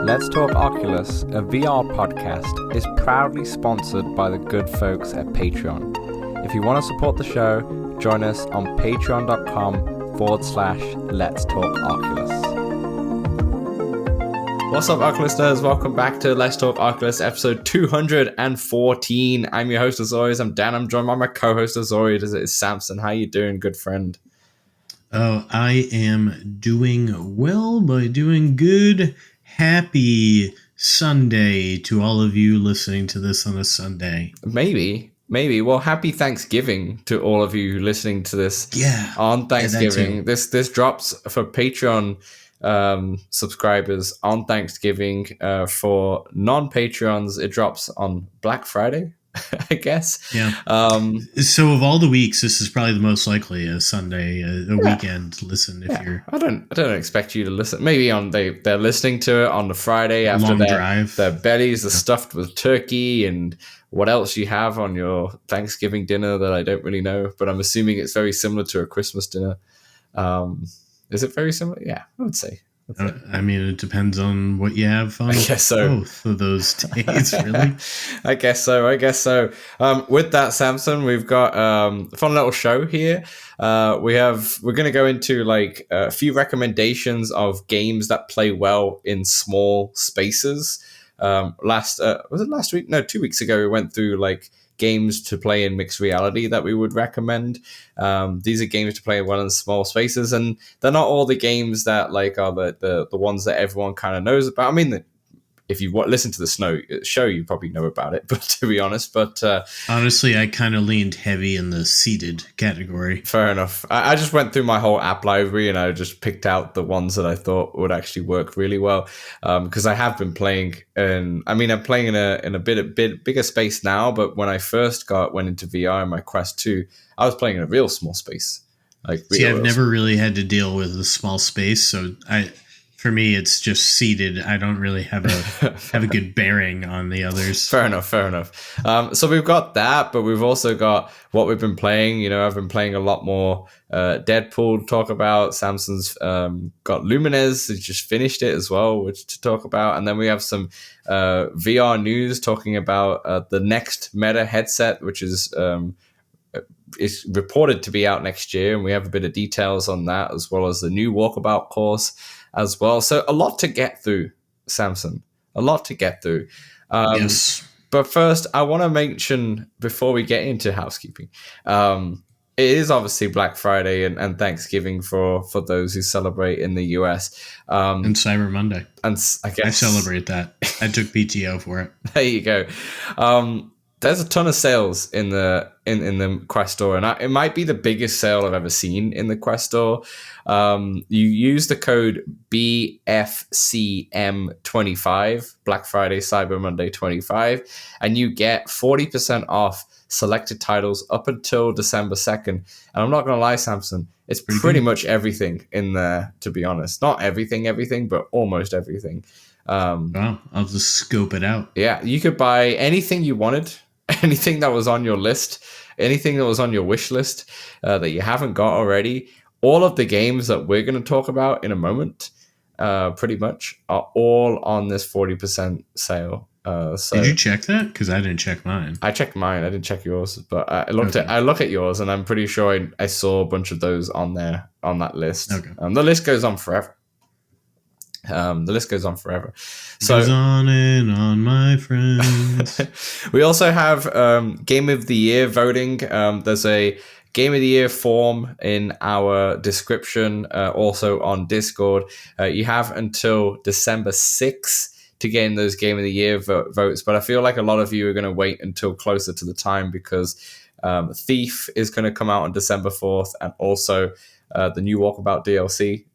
Let's Talk Oculus, a VR podcast, is proudly sponsored by the good folks at Patreon. If you want to support the show, join us on patreon.com/Let's Talk Oculus. What's up, Oculus nerds? Welcome back to Let's Talk Oculus, episode 214. I'm your host, as always. I'm Dan. I'm joined by my co-host, as always, is Samson. How you doing, good friend? Oh, I am doing well by doing good. Happy Sunday to all of you listening to this on a Sunday. Maybe. Well, happy Thanksgiving to all of you listening to this on Thanksgiving. This drops for Patreon subscribers on Thanksgiving. For non-Patreons, it drops on Black Friday, I guess. Yeah. So of all the weeks, this is probably the most likely a Sunday, a weekend listen. If you're, I don't expect you to listen. Maybe they're listening to it on the Friday after their bellies are stuffed with turkey and what else you have on your Thanksgiving dinner that I don't really know. But I'm assuming it's very similar to a Christmas dinner. Is it very similar? Yeah, I would say. I mean, it depends on what you have on both of those days, really. I guess so. With that, Samson, we've got a fun little show here. We're going to go into like a few recommendations of games that play well in small spaces. Was it last week? No, 2 weeks ago, we went through like games to play in mixed reality that we would recommend. These are games to play well in small spaces, and they're not all the games that like are the ones that everyone kind of knows about. I mean, if you listen to the show, you probably know about it, but to be honest, honestly, I kind of leaned heavy in the seated category. Fair enough. I just went through my whole app library and I just picked out the ones that I thought would actually work really well. Because I have been playing, and I mean, I'm playing in a bit bigger space now. But when I first went into VR in my Quest 2, I was playing in a real small space. I've never really had to deal with a small space, so for me, it's just seated. I don't really have a good bearing on the others. Fair enough. So we've got that, but we've also got what we've been playing. You know, I've been playing a lot more Deadpool to talk about. Samson's got Lumines. He just finished it as well, which to talk about. And then we have some VR news talking about the next Meta headset, which is reported to be out next year. And we have a bit of details on that, as well as the new Walkabout course as well. So a lot to get through, Samson. A lot to get through. Yes. But first, I want to mention, before we get into housekeeping, it is obviously Black Friday and Thanksgiving for those who celebrate in the US. And Cyber Monday. And I guess I celebrate that. I took PTO for it. There you go. There's a ton of sales in the Quest store, and it might be the biggest sale I've ever seen in the Quest store. You use the code BFCM25, Black Friday Cyber Monday 25, and you get 40% off selected titles up until December 2nd. And I'm not going to lie, Samson, it's pretty much everything in there, to be honest. Not everything, but almost everything. Wow, I'll just scope it out. Yeah, you could buy anything you wanted, anything that was on your list, anything that was on your wish list that you haven't got already. All of the games that we're going to talk about in a moment, pretty much, are all on this 40% sale. Did you check that? Because I didn't check mine. I checked mine. I didn't check yours, but I look at yours, and I'm pretty sure I saw a bunch of those on there on that list. Okay. The list goes on forever. So goes on and on, my friends. We also have Game of the Year voting. There's a Game of the Year form in our description, also on Discord. You have until December 6th to get in those Game of the Year votes, but I feel like a lot of you are going to wait until closer to the time, because Thief is going to come out on December 4th, and also the new Walkabout DLC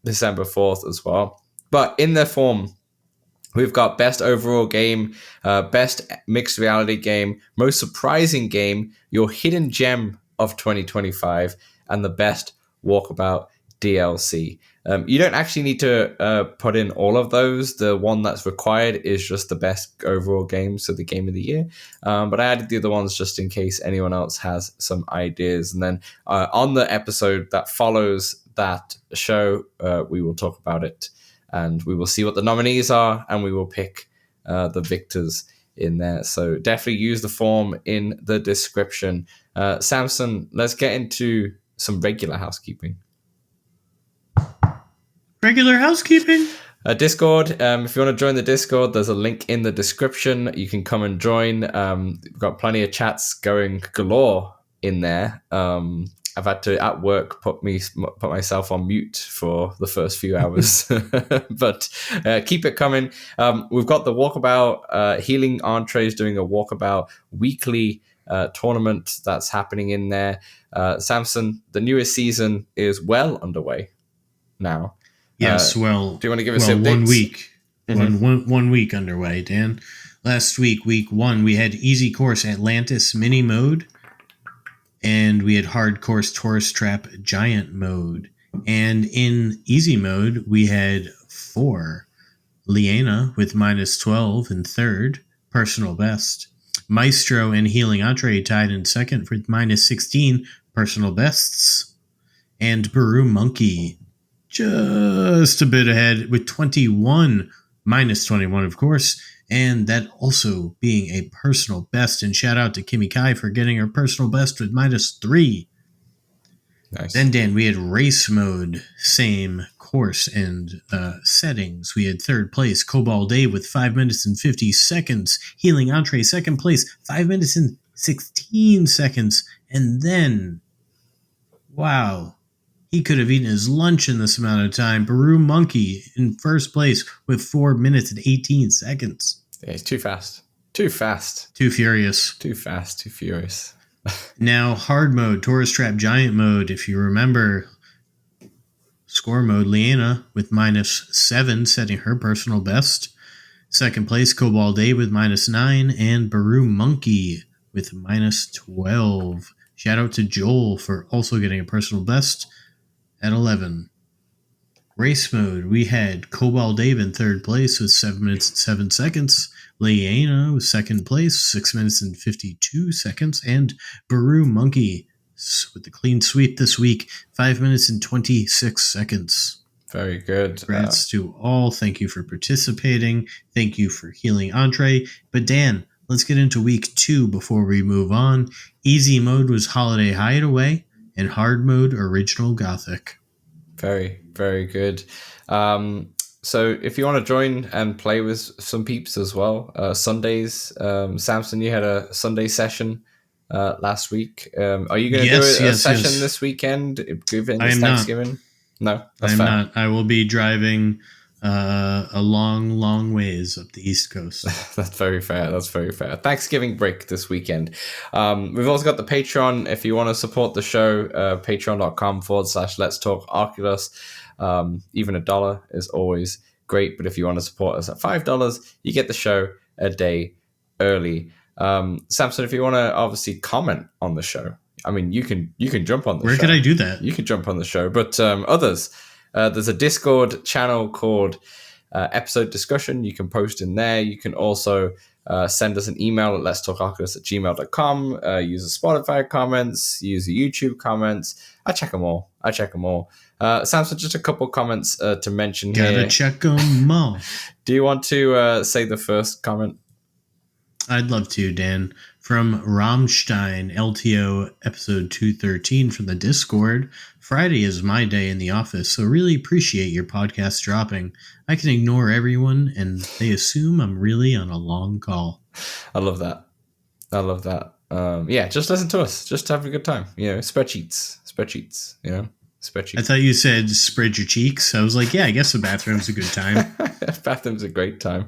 December 4th as well. But in their form, we've got best overall game, best mixed reality game, most surprising game, your hidden gem of 2025, and the best Walkabout DLC. You don't actually need to put in all of those. The one that's required is just the best overall game, so the game of the year. But I added the other ones just in case anyone else has some ideas. And then on the episode that follows that show, we will talk about it and we will see what the nominees are, and we will pick the victors in there. So definitely use the form in the description. Samson, let's get into some regular housekeeping. Regular housekeeping? Discord. If you want to join the Discord, there's a link in the description. You can come and join. We've got plenty of chats going galore in there. I've had to, at work, put myself on mute for the first few hours. But keep it coming. We've got the Walkabout Healing Entrees doing a Walkabout weekly tournament that's happening in there. Samson, the newest season is well underway now. Yes, do you want to give us updates? 1 week. Mm-hmm. 1 week underway, Dan. Last week, week 1, we had Easy Course Atlantis Mini Mode, and we had Hard Course Tourist Trap Giant Mode. And in Easy Mode, we had 4. Liana with -12 in third, personal best. Maestro and Healing Entree tied in second with -16, personal bests. And Baru Monkey just a bit ahead with 21, -21, of course, and that also being a personal best. And shout out to Kimmy Kai for getting her personal best with -3. Nice. Then, Dan, we had race mode, same course and settings. We had third place, Cobalt Dave with 5 minutes and 50 seconds. Healing Entree, second place, 5 minutes and 16 seconds. And then, wow, he could have eaten his lunch in this amount of time. Baru Monkey in first place with 4 minutes and 18 seconds. Yeah, he's too fast. Too fast. Too furious. Too fast. Too furious. Now, hard mode, Tourist Trap Giant mode. If you remember, score mode, Liana with -7, setting her personal best. Second place, Cobalt Day with -9, and Baru Monkey with -12. Shout out to Joel for also getting a personal best at 11. Race mode, we had Cobalt Dave in third place with 7 minutes and 7 seconds. Liana was second place, 6 minutes and 52 seconds. And Baru Monkey with the clean sweep this week, 5 minutes and 26 seconds. Very good. Congrats to all. Thank you for participating. Thank you for Healing Entree. But Dan, let's get into week 2 before we move on. Easy mode was Holiday Hideaway, and hard mode, Original Gothic. Very, very good. So if you want to join and play with some peeps as well, Sundays, Samson, you had a Sunday session last week. Are you going to do a session this weekend, given it's Thanksgiving? No, that's I'm fair. not. I will be driving a long ways up the East Coast. That's very fair. That's very fair. Thanksgiving break this weekend. We've also got the Patreon. If you want to support the show, patreon.com/letstalkoculus. Even $1 is always great. But if you want to support us at $5, you get the show a day early. Samson, if you want to obviously comment on the show, I mean, you can jump on the show. Where could I do that? You can jump on the show. But others, there's a Discord channel called Episode Discussion. You can post in there. You can also send us an email at letstalkoculus@gmail.com. Use the Spotify comments. Use the YouTube comments. I check them all. Samson, just a couple comments to mention here. Gotta check them all. Do you want to say the first comment? I'd love to, Dan. From Rammstein, LTO episode 213 from the Discord. Friday is my day in the office, so really appreciate your podcast dropping. I can ignore everyone, and they assume I'm really on a long call. I love that. Yeah, just listen to us. Just have a good time. Spreadsheets, spreadsheets. I thought you said spread your cheeks. I was like, yeah, I guess the bathroom's a good time. Bathroom's a great time.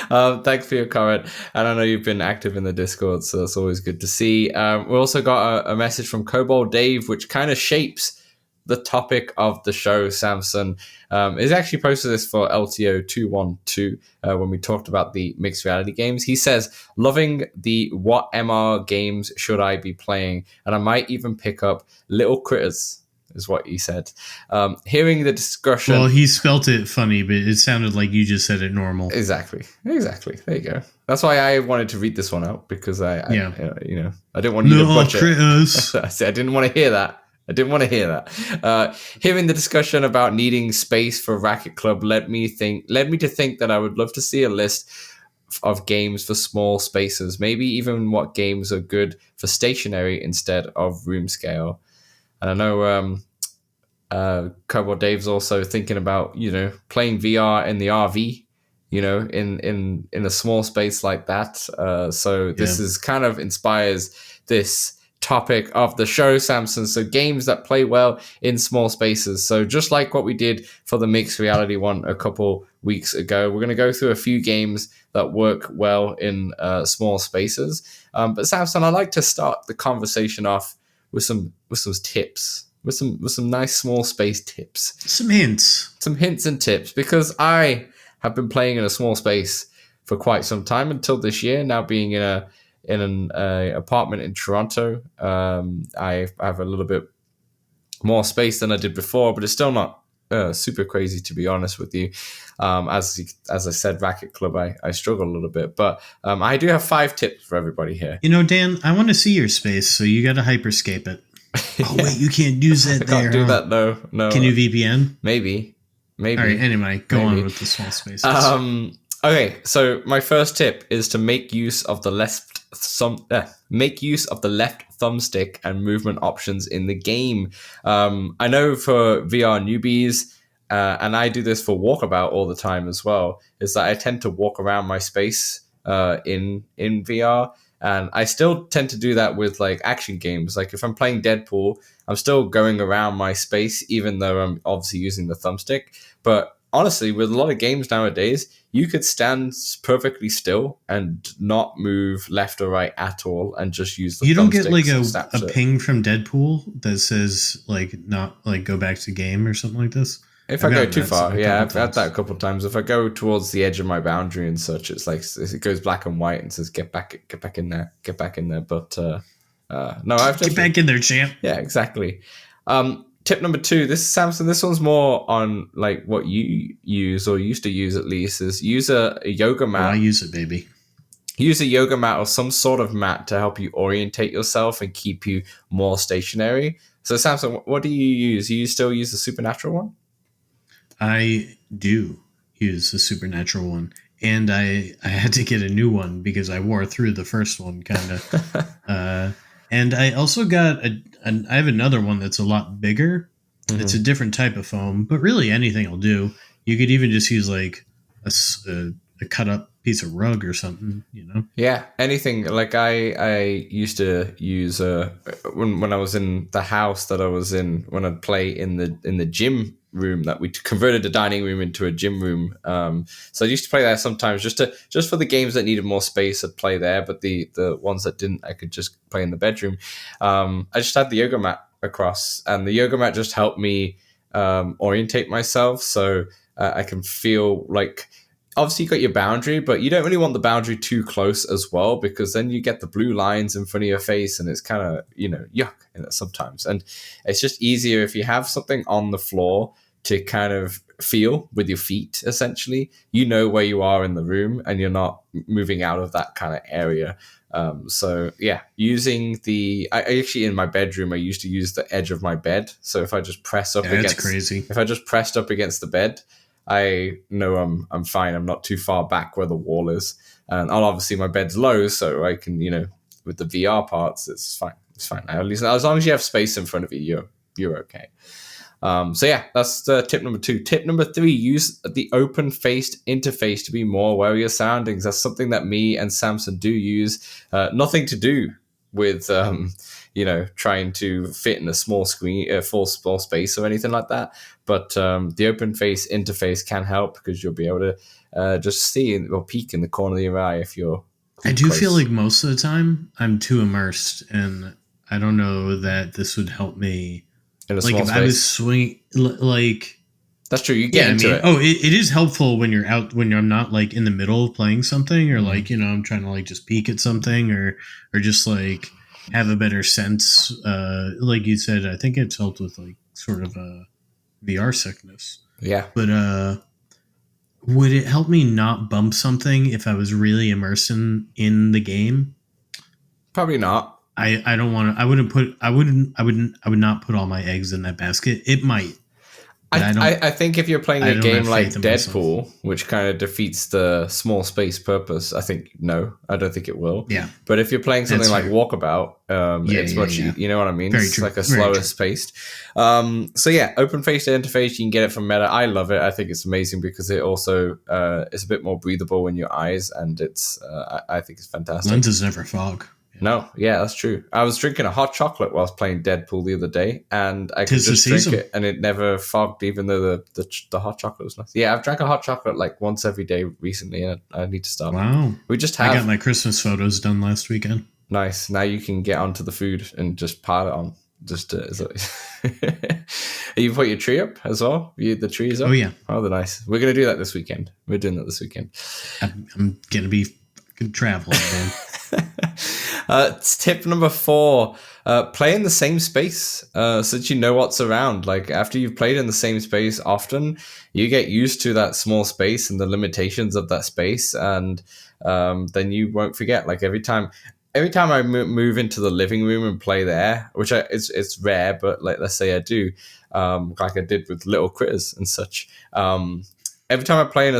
Thanks for your comment. And I know you've been active in the Discord, so that's always good to see. We also got a message from Cobalt Dave, which kind of shapes the topic of the show, Samson. He's actually posted this for LTO 212 when we talked about the mixed reality games. He says, loving the what MR games should I be playing? And I might even pick up Little Critters, is what he said. Hearing the discussion... Well, he spelt it funny, but it sounded like you just said it normal. Exactly. There you go. That's why I wanted to read this one out, because I didn't want you to butcher it. I didn't want to hear that. I didn't want to hear that. Hearing the discussion about needing space for Racket Club led me to think that I would love to see a list of games for small spaces, maybe even what games are good for stationary instead of room scale. And I know Cowboy Dave's also thinking about, playing VR in the RV, in a small space like that. So this is kind of inspires this topic of the show, Samson. So games that play well in small spaces. So just like what we did for the mixed reality one a couple weeks ago, we're going to go through a few games that work well in small spaces. But Samson, I'd like to start the conversation off with some tips. With some nice small space tips. Some hints and tips, because I have been playing in a small space for quite some time until this year. Now being in an apartment in Toronto, I have a little bit more space than I did before, but it's still not super crazy, to be honest with you. As I said, Racket Club, I struggle a little bit, but I do have 5 tips for everybody here. Dan, I want to see your space, so you got to hyperscape it. Oh, yeah. Wait, you can't use that there. Can't do that, no. Can you VPN? Maybe. All right, anyway, go on with the small spaces. Okay, so my first tip is to make use of the left thumbstick and movement options in the game. I know for VR newbies, and I do this for Walkabout all the time as well, is that I tend to walk around my space in VR. And I still tend to do that with like action games. Like if I'm playing Deadpool, I'm still going around my space, even though I'm obviously using the thumbstick. But honestly, with a lot of games nowadays, you could stand perfectly still and not move left or right at all and just use the thumbstick. You don't get like a ping from Deadpool that says like not like go back to game or something like this? If I go too far, I've had that a couple of times. If I go towards the edge of my boundary and such, it's like it goes black and white and says get back in there. But no, I've get back in there, champ. Yeah, exactly. Tip number 2. This is Samson. This one's more on like what you use or used to use at least. Is use a yoga mat. Oh, I use it, baby. Use a yoga mat or some sort of mat to help you orientate yourself and keep you more stationary. So Samson, what do you use? You still use the Supernatural one? I do use the Supernatural one, and I had to get a new one because I wore through the first one kind of. And I also got I have another one that's a lot bigger. Mm-hmm. It's a different type of foam, but really anything will do. You could even just use like a cut up piece of rug or something, Yeah, anything. Like I used to use when I was in the house that I was in, when I'd play in the gym room that we converted the dining room into a gym room. So I used to play there sometimes just for the games that needed more space. I'd play there, but the ones that didn't, I could just play in the bedroom. I just had the yoga mat across, and the yoga mat just helped me orientate myself, so I can feel like. Obviously, you got your boundary, but you don't really want the boundary too close as well, because then you get the blue lines in front of your face, and it's kind of, yuck sometimes. And it's just easier if you have something on the floor to kind of feel with your feet, essentially. You know where you are in the room, and you're not moving out of that kind of area. So, yeah, using I actually, in my bedroom, I used to use the edge of my bed. So if I just press up against... That's crazy. If I just pressed up against the bed... I know I'm fine. I'm not too far back where the wall is. And obviously my bed's low, so I can, with the VR parts, it's fine. It's fine. At least as long as you have space in front of you, you're okay. So yeah, that's tip number 2. Tip number 3, use the open-faced interface to be more aware of your surroundings. That's something that me and Samson do use. Nothing to do with trying to fit in a small screen, full small space or anything like that. But the open face interface can help, because you'll be able to just see or peek in the corner of your eye if you're. I do feel like most of the time I'm too immersed, and I don't know that this would help me. In a small space. I was swinging, like. That's true. You get into it. Oh, it is helpful when you're out, when you're not like in the middle of playing something, or like, I'm trying to like just peek at something, or just like have a better sense. Like you said, I think it's helped with like sort of a VR sickness. Yeah. But would it help me not bump something if I was really immersed in the game? Probably not. I don't want to. I would not put all my eggs in that basket. It might. But I think if you're playing a game like Deadpool, myself. which kind of defeats the small space purpose, I think no, I don't think it will. Yeah. But if you're playing something like Walkabout, it's much, you know what I mean? Very it's true. like a slower paced. So yeah, open face interface, you can get it from Meta. I love it. I think it's amazing because it also is a bit more breathable in your eyes, and it's I think it's fantastic. Lenses never fog. No, yeah, that's true. I was drinking a hot chocolate whilst playing Deadpool the other day, and I could just drink it, and it never fogged, even though the hot chocolate was nice. Yeah, I've drank a hot chocolate like once every day recently, and I need to stop. Wow. We just have. I got my Christmas photos done last weekend. Nice. Now you can get onto the food and just pile it on. Just you put your tree up as well. The tree is up. Oh yeah. Oh, they're nice. We're gonna do that this weekend. We're doing that this weekend. I'm gonna be fucking traveling, man. Tip number 4, play in the same space so that you know what's around. Like after you've played in the same space often, you get used to that small space and the limitations of that space, and then you won't forget. Like every time I move into the living room and play there, which it's rare, but like let's say I do, like I did with Little Critters and such. Every time I play in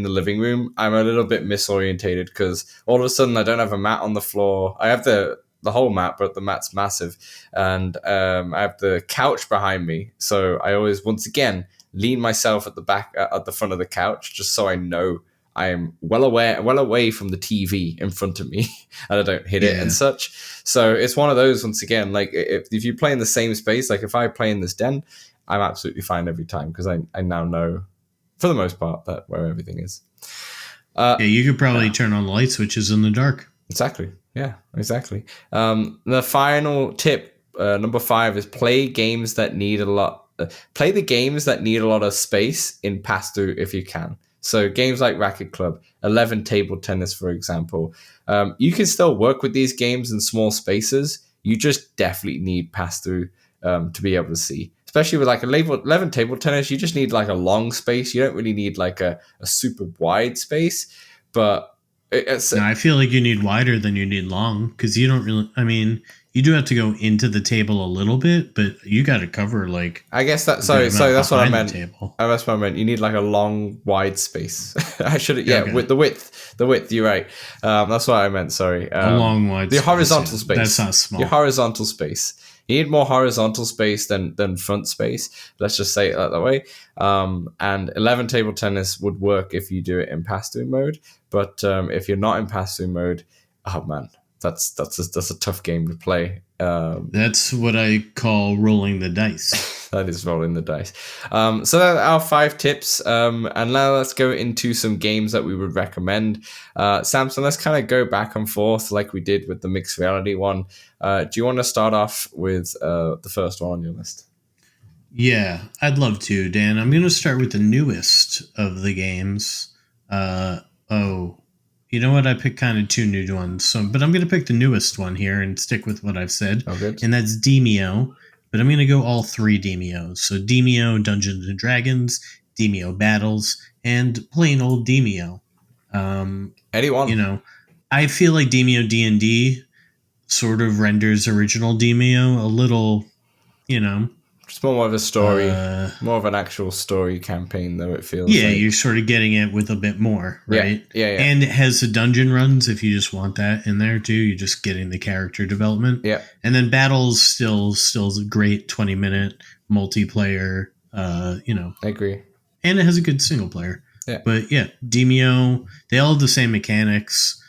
the living room, I'm a little bit misorientated because all of a sudden I don't have a mat on the floor. I have the whole mat, but the mat's massive, and I have the couch behind me. So I always, once again, lean myself at the front of the couch, just so I know I am well away from the TV in front of me, and I don't hit it and such. So it's one of those. Once again, like if you play in the same space, like if I play in this den, I'm absolutely fine every time because I now know, for the most part, that where everything is. You could probably turn on the light switches in the dark. Exactly. Yeah, exactly. The final tip, number 5, is play games that need a lot. Play the games that need a lot of space in pass-through if you can. So games like Racket Club, 11 Table Tennis, for example. You can still work with these games in small spaces. You just definitely need pass-through to be able to see. Especially with like 11 Table Tennis, you just need like a long space. You don't really need like a super wide space. But I feel like you need wider than you need long, because you don't really, I mean, you do have to go into the table a little bit, but you got to cover like. I guess that. Sorry, that's what I meant. That's what I meant. You need like a long, wide space. I should. Yeah, okay. With the width. You're right. That's what I meant. Sorry. A long, wide. The horizontal space. That's not small. Your horizontal space. You need more horizontal space than front space. Let's just say it that way. And 11 Table Tennis would work if you do it in pass-through mode. But if you're not in pass-through mode, oh man, that's a tough game to play. That's what I call rolling the dice. That is rolling the dice. So that's our 5 tips. And now let's go into some games that we would recommend. Samson, let's kind of go back and forth like we did with the mixed reality one. Do you want to start off with the first one on your list? Yeah, I'd love to, Dan. I'm going to start with the newest of the games. You know what? I picked kind of 2 new ones, but I'm going to pick the newest one here and stick with what I've said. Oh, good. And that's Demeo. But I'm going to go all 3 Demeos. So Demeo Dungeons and Dragons, Demeo Battles, and plain old Demeo. Anyone. You know, I feel like Demeo D&D sort of renders original Demeo a little, you know. It's more of a story, more of an actual story campaign, though, it feels like. Yeah, you're sort of getting it with a bit more, right? Yeah. And it has the dungeon runs if you just want that in there, too. You're just getting the character development. Yeah. And then Battles still is a great 20-minute multiplayer, you know. I agree. And it has a good single player. Yeah. But, yeah, Demeo, they all have the same mechanics,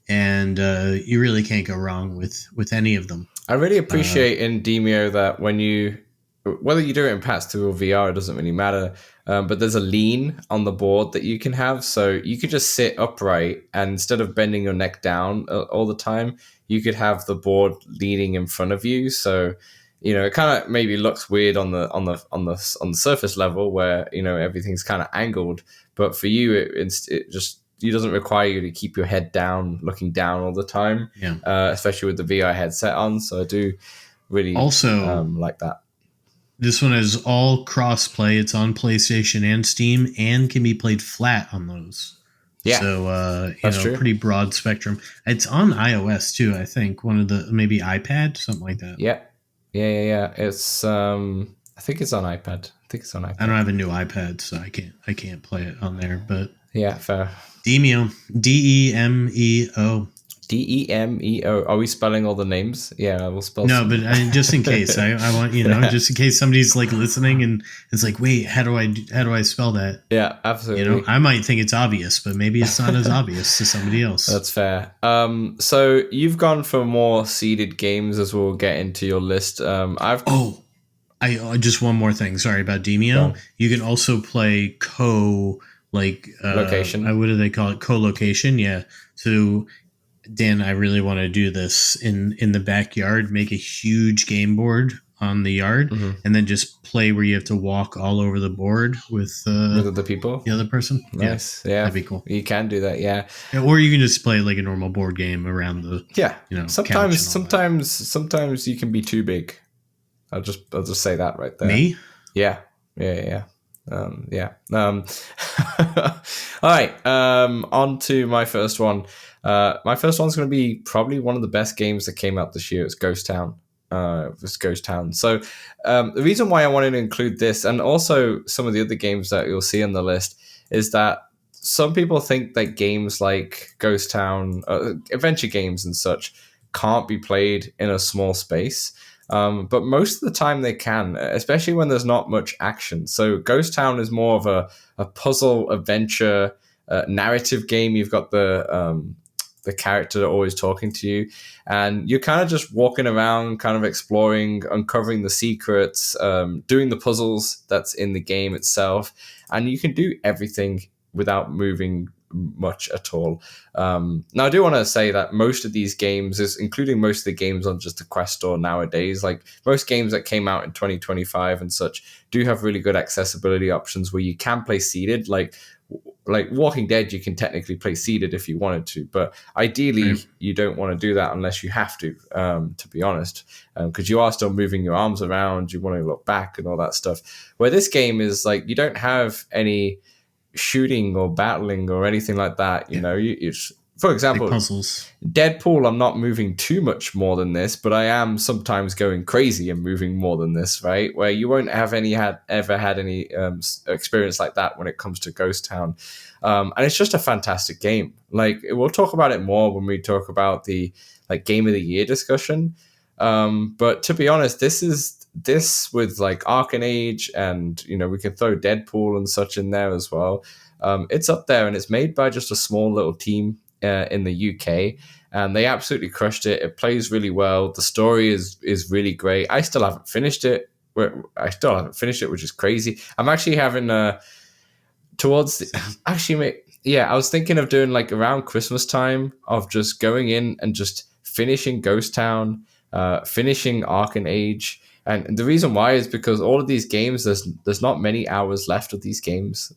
and you really can't go wrong with any of them. I really appreciate in Demeo that when you... whether you do it in pass-through or VR, it doesn't really matter. But there's a lean on the board that you can have. So you could just sit upright, and instead of bending your neck down all the time, you could have the board leaning in front of you. So, you know, it kind of maybe looks weird on the surface level where, you know, everything's kind of angled. But for you, it doesn't require you to keep your head down, looking down all the time. Yeah. Especially with the VR headset on. So I do really also like that. This one is all cross-play. It's on PlayStation and Steam and can be played flat on those. Yeah, So, that's true. pretty broad spectrum. It's on iOS too, I think. One of the, maybe iPad, something like that. Yeah. It's I think it's on iPad. I don't have a new iPad, so I can't play it on there. But Yeah, fair. Demeo, Demeo. Demeo. Are we spelling all the names? Yeah, we'll spell. No, some. but just in case, I want just in case somebody's like listening and it's like, wait, how do I spell that? Yeah, absolutely. I might think it's obvious, but maybe it's not as obvious to somebody else. That's fair. So you've gone for more seeded games as we'll get into your list. I just one more thing. Sorry about Demeo. You can also play location. What do they call it? Co-location. Yeah. So Dan, I really want to do this in the backyard. Make a huge game board on the yard, and then just play where you have to walk all over the board with other people, the other person. Nice. Yeah, that'd be cool. You can do that. Yeah, or you can just play like a normal board game around the. Yeah, Sometimes you can be too big. I'll just say that right there. Me? Yeah. All right. On to my first one. My first one's going to be probably one of the best games that came out this year. It's Ghost Town. So the reason why I wanted to include this, and also some of the other games that you'll see on the list, is that some people think that games like Ghost Town, adventure games and such, can't be played in a small space. But most of the time they can, especially when there's not much action. So Ghost Town is more of a puzzle adventure narrative game. You've got the character always talking to you, and you're kind of just walking around, kind of exploring, uncovering the secrets, doing the puzzles that's in the game itself, and you can do everything without moving much at all. Now I do want to say that most of these games, including most of the games on just the Quest Store nowadays, like most games that came out in 2025 and such, do have really good accessibility options where you can play seated. Like Walking Dead, you can technically play seated if you wanted to, but ideally you don't want to do that unless you have to be honest, because you are still moving your arms around, you want to look back and all that stuff. Where this game is like, you don't have any shooting or battling or anything like that. For example, puzzles. Deadpool, I'm not moving too much more than this, but I am sometimes going crazy and moving more than this, right? Where you won't have ever had any experience like that when it comes to Ghost Town. And it's just a fantastic game. Like, we'll talk about it more when we talk about the Game of the Year discussion. But to be honest, this with like Arcane Age, and we can throw Deadpool and such in there as well. It's up there, and it's made by just a small little team in the UK, and they absolutely crushed it. It plays really well. The story is really great. I still haven't finished it. Which is crazy. I'm actually having I was thinking of doing like around Christmas time of just going in and just finishing Ghost Town, finishing Arcane Age. And the reason why is because all of these games, there's not many hours left of these games.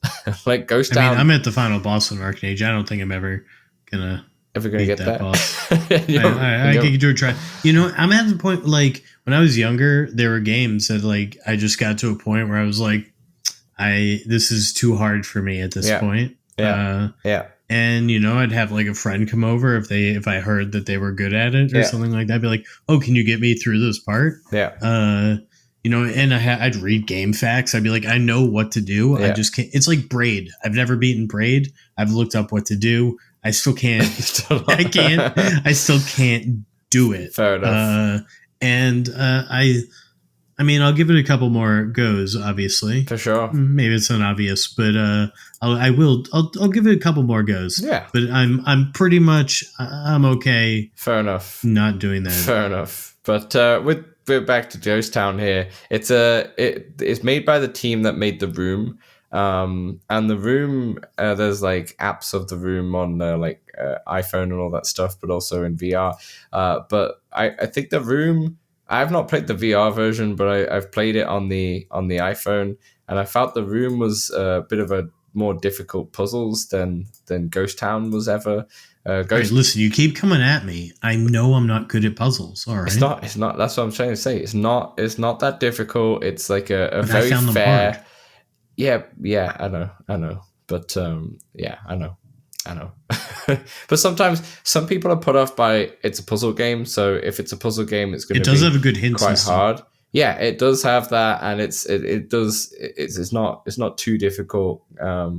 Like Ghost Town. I'm at the final boss in Arcane Age. I don't think I'm ever gonna get that boss. I could do a try. I'm at the point, like, when I was younger, there were games that like I just got to a point where I was like, this is too hard for me at this point. Yeah. And I'd have like a friend come over if I heard that they were good at it or something like that. I'd be like, "Oh, can you get me through this part?" Yeah. And I'd read game facts. I'd be like, "I know what to do. I just can't." It's like Braid. I've never beaten Braid. I've looked up what to do. I still can't. I still can't do it. Fair enough. I'll give it a couple more goes, obviously. For sure. Maybe it's not obvious, but I'll give it a couple more goes. Yeah. But I'm pretty much I'm okay. Fair enough. Not doing that. Fair enough. But we're back to Ghost Town here. It's made by the team that made The Room. And The Room, there's like apps of The Room on iPhone and all that stuff, but also in VR. But I think The Room, I have not played the VR version, but I've played it on the iPhone, and I felt The Room was a bit of a more difficult puzzles than Ghost Town was ever. Listen, you keep coming at me. I know I'm not good at puzzles. All right, it's not. That's what I'm trying to say. It's not that difficult. It's like a very fair. Yeah, I know. But I know. I know. But sometimes some people are put off by it's a puzzle game. So if it's a puzzle game, it's going to be does have a good hint quite system. hard. Yeah, it does have that, and it's not too difficult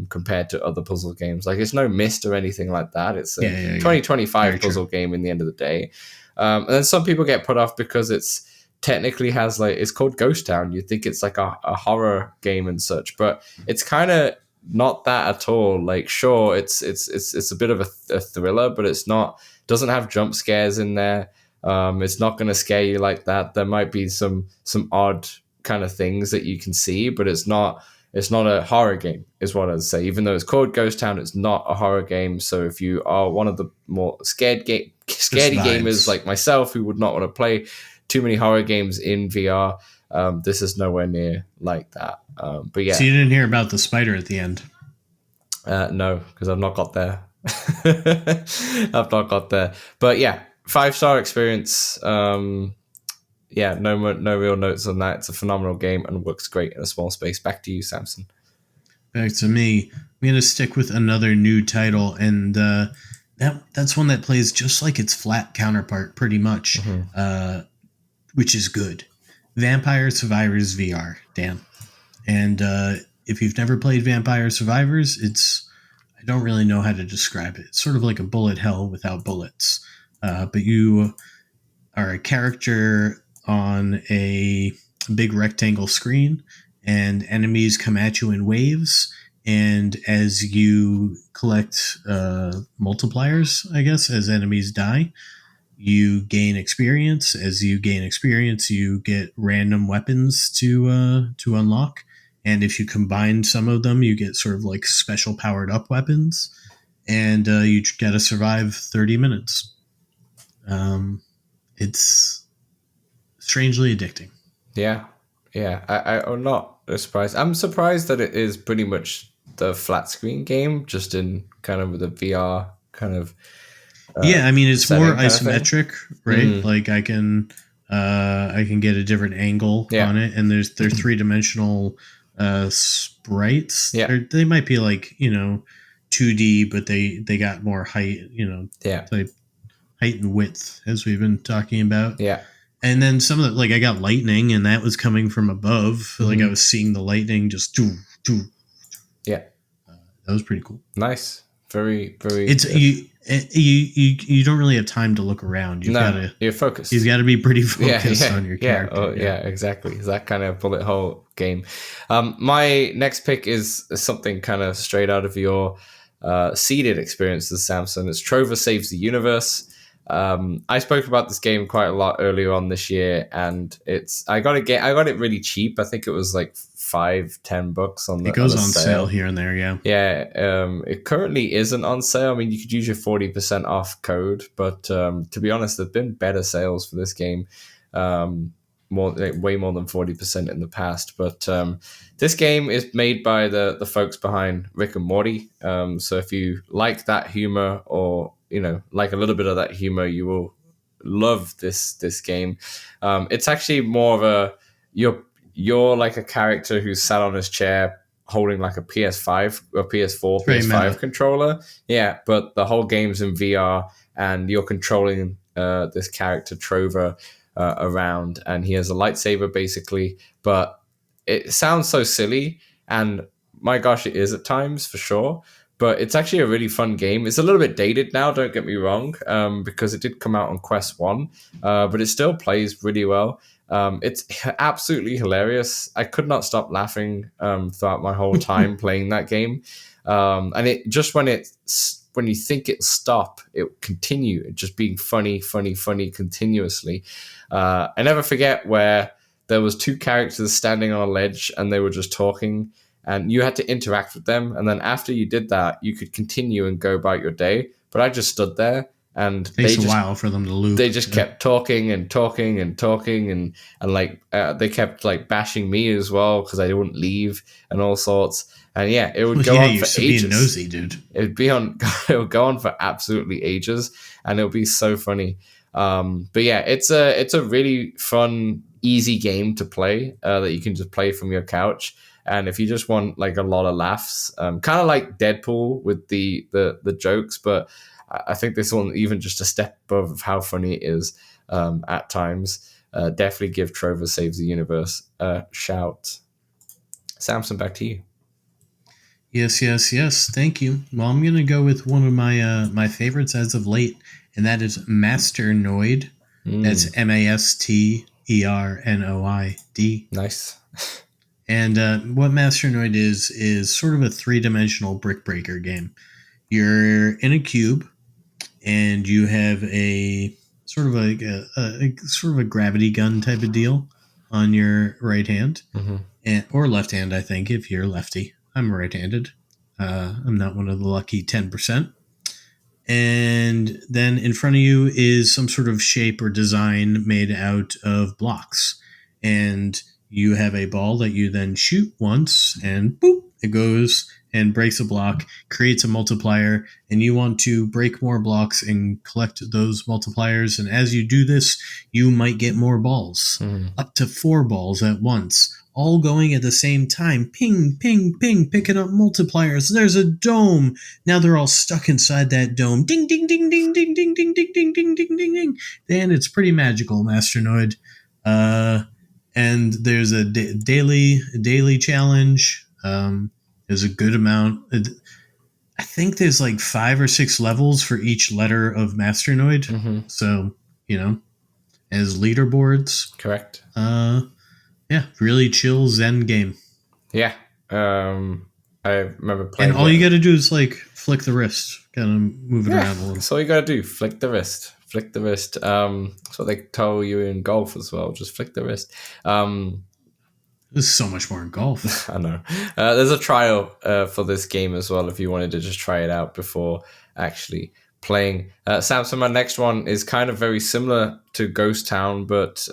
compared to other puzzle games. Like it's no Myst or anything like that. It's a 2025 Very puzzle true. game in the end of the day. And then some people get put off because it's technically has like it's called Ghost Town. You think it's like a horror game and such, but it's kind of not that at all. Like sure, it's a bit of a thriller, but it's not. Doesn't have jump scares in there. It's not going to scare you like that. There might be some odd kind of things that you can see, but it's not a horror game, is what I'd say. Even though it's called Ghost Town, it's not a horror game. So if you are one of the more scaredy gamers like myself who would not want to play too many horror games in VR, this is nowhere near like that. But yeah. So you didn't hear about the spider at the end? No, because I've not got there. I've not got there. But yeah, 5-star experience. Yeah, no real notes on that. It's a phenomenal game and works great in a small space. Back to you, Samson. Back to me. I'm going to stick with another new title, and that's one that plays just like its flat counterpart, pretty much, which is good. Vampire Survivors VR, Dan. And if you've never played Vampire Survivors, I don't really know how to describe it. It's sort of like a bullet hell without bullets. But you are a character on a big rectangle screen, and enemies come at you in waves. And as you collect multipliers, I guess, as enemies die, you gain experience. As you gain experience, you get random weapons to unlock. And if you combine some of them, you get sort of like special powered up weapons. And you got to survive 30 minutes. It's strangely addicting. Yeah. I'm not surprised. I'm surprised that it is pretty much the flat screen game, just in kind of the VR kind of. Yeah, I mean it's more isometric, right? Like I can get a different angle on it, and they're 3-dimensional sprites. Yeah, they might be like 2D, but they got more height, like height and width, as we've been talking about. Yeah. And then some of the, like I got lightning, and that was coming from above. Like I was seeing the lightning just do. Yeah, that was pretty cool. Nice, very, very. It's you don't really have time to look around. You're focused. You've got to be pretty focused on your character. Yeah, exactly. It's that kind of bullet hole game. My next pick is something kind of straight out of your seeded experiences, Samson. It's Trover Saves the Universe. I spoke about this game quite a lot earlier on this year, and I got it really cheap. I think it was like $5-10 on the. It goes on sale here and there, yeah. Yeah, it currently isn't on sale. I mean, you could use your 40% off code, but to be honest, there've been better sales for this game, way more than 40% in the past. But this game is made by the folks behind Rick and Morty. So if you like that humor, or like a little bit of that humor, you will love this game. It's actually more of a you're like a character who's sat on his chair holding like a PS5 or PS4, PS5 controller. Yeah, but the whole game's in VR, and you're controlling this character Trover around, and he has a lightsaber basically. But it sounds so silly, and my gosh, it is at times for sure. But it's actually a really fun game. It's a little bit dated now, don't get me wrong, because it did come out on Quest 1, but it still plays really well. It's absolutely hilarious. I could not stop laughing throughout my whole time playing that game. And it just when you think it stop, it will continue just being funny continuously. I never forget where there was 2 characters standing on a ledge, and they were just talking, and you had to interact with them. And then after you did that, you could continue and go about your day. But I just stood there, and it takes a while for them to loop. They just kept talking, and like they kept like bashing me as well because I wouldn't leave and all sorts. And yeah, it would go on for ages. Being nosy, dude. It would go on for absolutely ages, and it would be so funny. But yeah, it's a really fun, easy game to play that you can just play from your couch. And if you just want like a lot of laughs, kind of like Deadpool with the jokes, but I think this one even just a step above how funny it is at times. Definitely give Trover Saves the Universe a shout. Samson, back to you. Yes. Thank you. Well, I'm gonna go with one of my favorites as of late, and that is Masternoid. That's Masternoid. Nice. And what Masternoid is sort of a 3-dimensional brick breaker game. You're in a cube, and you have a sort of like a sort of a gravity gun type of deal on your right hand, or left hand. I think if you're lefty. I'm right-handed. I'm not one of the lucky 10%. And then in front of you is some sort of shape or design made out of blocks. And you have a ball that you then shoot once, and boop, it goes and breaks a block, creates a multiplier, and you want to break more blocks and collect those multipliers. And as you do this, you might get more balls, up to 4 balls at once, all going at the same time. Ping, ping, ping, picking up multipliers. There's a dome. Now they're all stuck inside that dome. Ding, ding, ding, ding, ding, ding, ding, ding, ding, ding, ding, ding, ding. And it's pretty magical, Masternoid. And there's a daily challenge. There's a good amount. I think there's like 5 or 6 levels for each letter of Masternoid. So, as leaderboards. Correct. Yeah, really chill Zen game. Yeah. I remember playing. And all you got to do is like flick the wrist, kind of move it around a little. That's all you got to do. Flick the wrist. Flick the wrist. That's what they tell you in golf as well. Just flick the wrist. There's so much more in golf. I know. There's a trial for this game as well if you wanted to just try it out before actually playing. Samson, my next one is kind of very similar to Ghost Town, but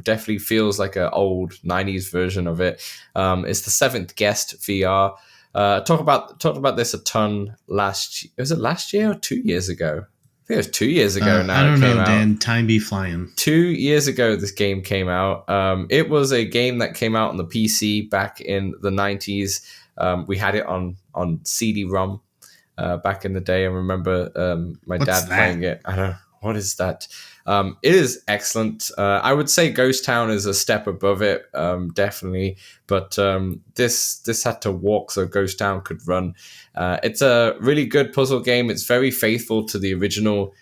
definitely feels like an old 90s version of it. It's the Seventh Guest VR. Talked about this a ton was it last year or 2 years ago? I think it was 2 years ago now. I don't know, Dan. Time be flying. 2 years ago, this game came out. It was a game that came out on the PC back in the 90s. We had it on CD-ROM back in the day. I remember my dad playing it. I don't know. What is that? It is excellent. I would say Ghost Town is a step above it, definitely. But this had to walk so Ghost Town could run. It's a really good puzzle game. It's very faithful to the original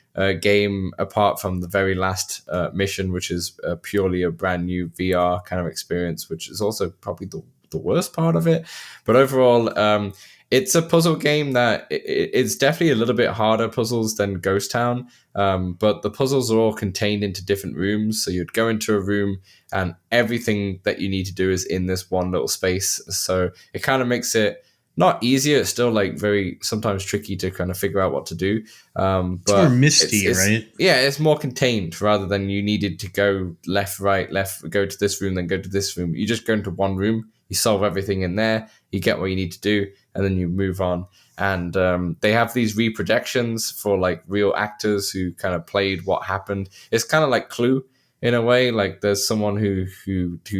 game, apart from the very last mission, which is purely a brand new VR kind of experience, which is also probably the worst part of it. But overall, it's a puzzle game that it's definitely a little bit harder puzzles than Ghost Town, but the puzzles are all contained into different rooms. So you'd go into a room and everything that you need to do is in this one little space. So it kind of makes it not easier. It's still like very sometimes tricky to kind of figure out what to do. But it's more misty, right? Yeah, it's more contained rather than you needed to go left, right, left, go to this room, then go to this room. You just go into one room, you solve everything in there, you get what you need to do, and then you move on. And they have these reproductions for like real actors who kind of played what happened. It's kind of like Clue in a way. Like there's someone who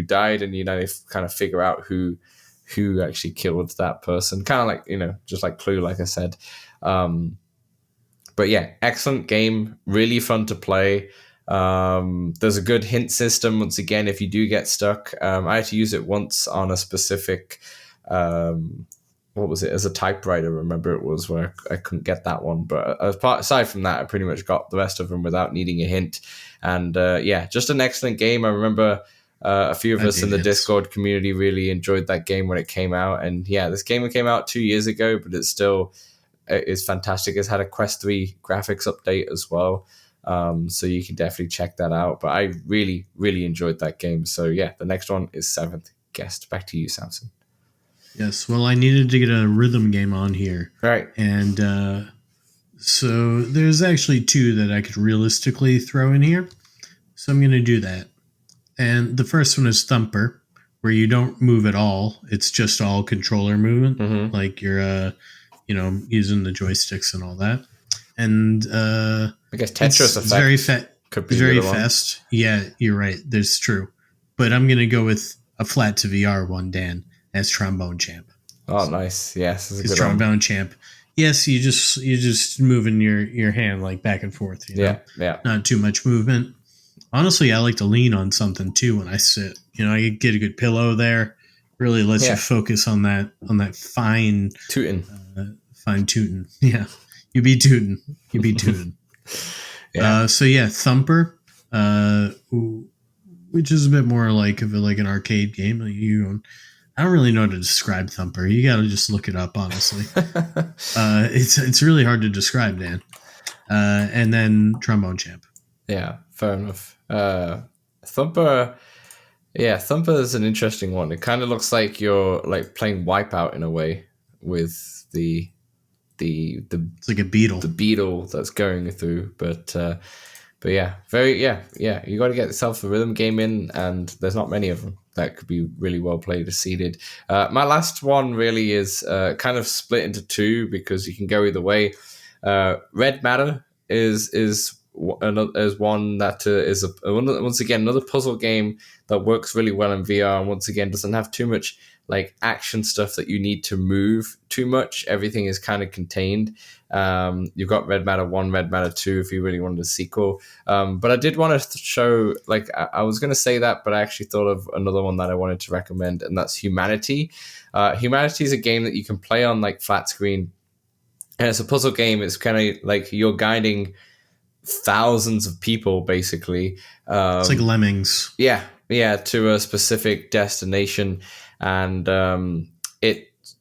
died, and you kind of figure out who actually killed that person. Kind of like just like Clue, like I said. But yeah, excellent game, really fun to play. There's a good hint system. Once again, if you do get stuck, I had to use it once on a specific. What was it? As a typewriter, remember it was where I couldn't get that one. But aside from that, I pretty much got the rest of them without needing a hint. And yeah, just an excellent game. I remember a few of us in the Discord community really enjoyed that game when it came out. And yeah, this game came out 2 years ago, but it still is fantastic. It's had a Quest 3 graphics update as well. So you can definitely check that out. But I really, really enjoyed that game. So yeah, the next one is Seventh Guest. Back to you, Samson. Yes, well, I needed to get a rhythm game on here. Right. And so there's actually 2 that I could realistically throw in here. So I'm going to do that. And the first one is Thumper, where you don't move at all. It's just all controller movement, like you're, using the joysticks and all that. And I guess Tetris effect could be very fast. Yeah, you're right. That's true. But I'm going to go with a flat to VR one, Dan. as Trombone Champ. Oh, nice. Yes, that's a Because good one. Trombone Champ, yes, you just moving your hand like back and forth. You know? Yeah. Not too much movement. Honestly, I like to lean on something too when I sit. You know, I get a good pillow there. Really lets you focus on that fine tootin'. Fine tootin'. Yeah. You be tootin'. Yeah. So yeah, Thumper, which is a bit more like an arcade game. Like I don't really know how to describe Thumper. You got to just look it up, honestly. It's really hard to describe, Dan. And then Trombone Champ. Yeah, fair enough. Thumper is an interesting one. It kind of looks like you're like playing Wipeout in a way with the it's like a beetle. The beetle that's going through, but yeah, you got to get yourself a rhythm game in, and there's not many of them that could be really well played or seeded. My last one really is kind of split into two because you can go either way. Red Matter is one that is once again another puzzle game that works really well in VR, and once again doesn't have too much like action stuff that you need to move too much. Everything is kind of contained. You've got Red Matter 1, Red Matter 2 if you really wanted a sequel. But I did want to show, like, I was going to say that, but I actually thought of another one that I wanted to recommend, and that's Humanity. Humanity is a game that you can play on like flat screen, and it's a puzzle game. It's kind of like you're guiding thousands of people basically. It's like Lemmings. Yeah, to a specific destination, and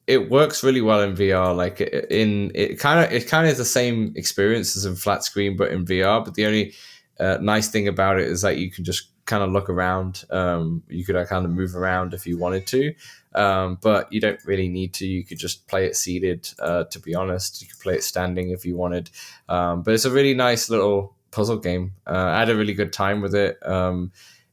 it works really well in VR. Like it kind of is the same experience as in flat screen, but in VR. But the only nice thing about it is that you can just kind of look around. You could kind of move around if you wanted to, but you don't really need to. You could just play it seated. To be honest, you could play it standing if you wanted. But it's a really nice little puzzle game. I had a really good time with it.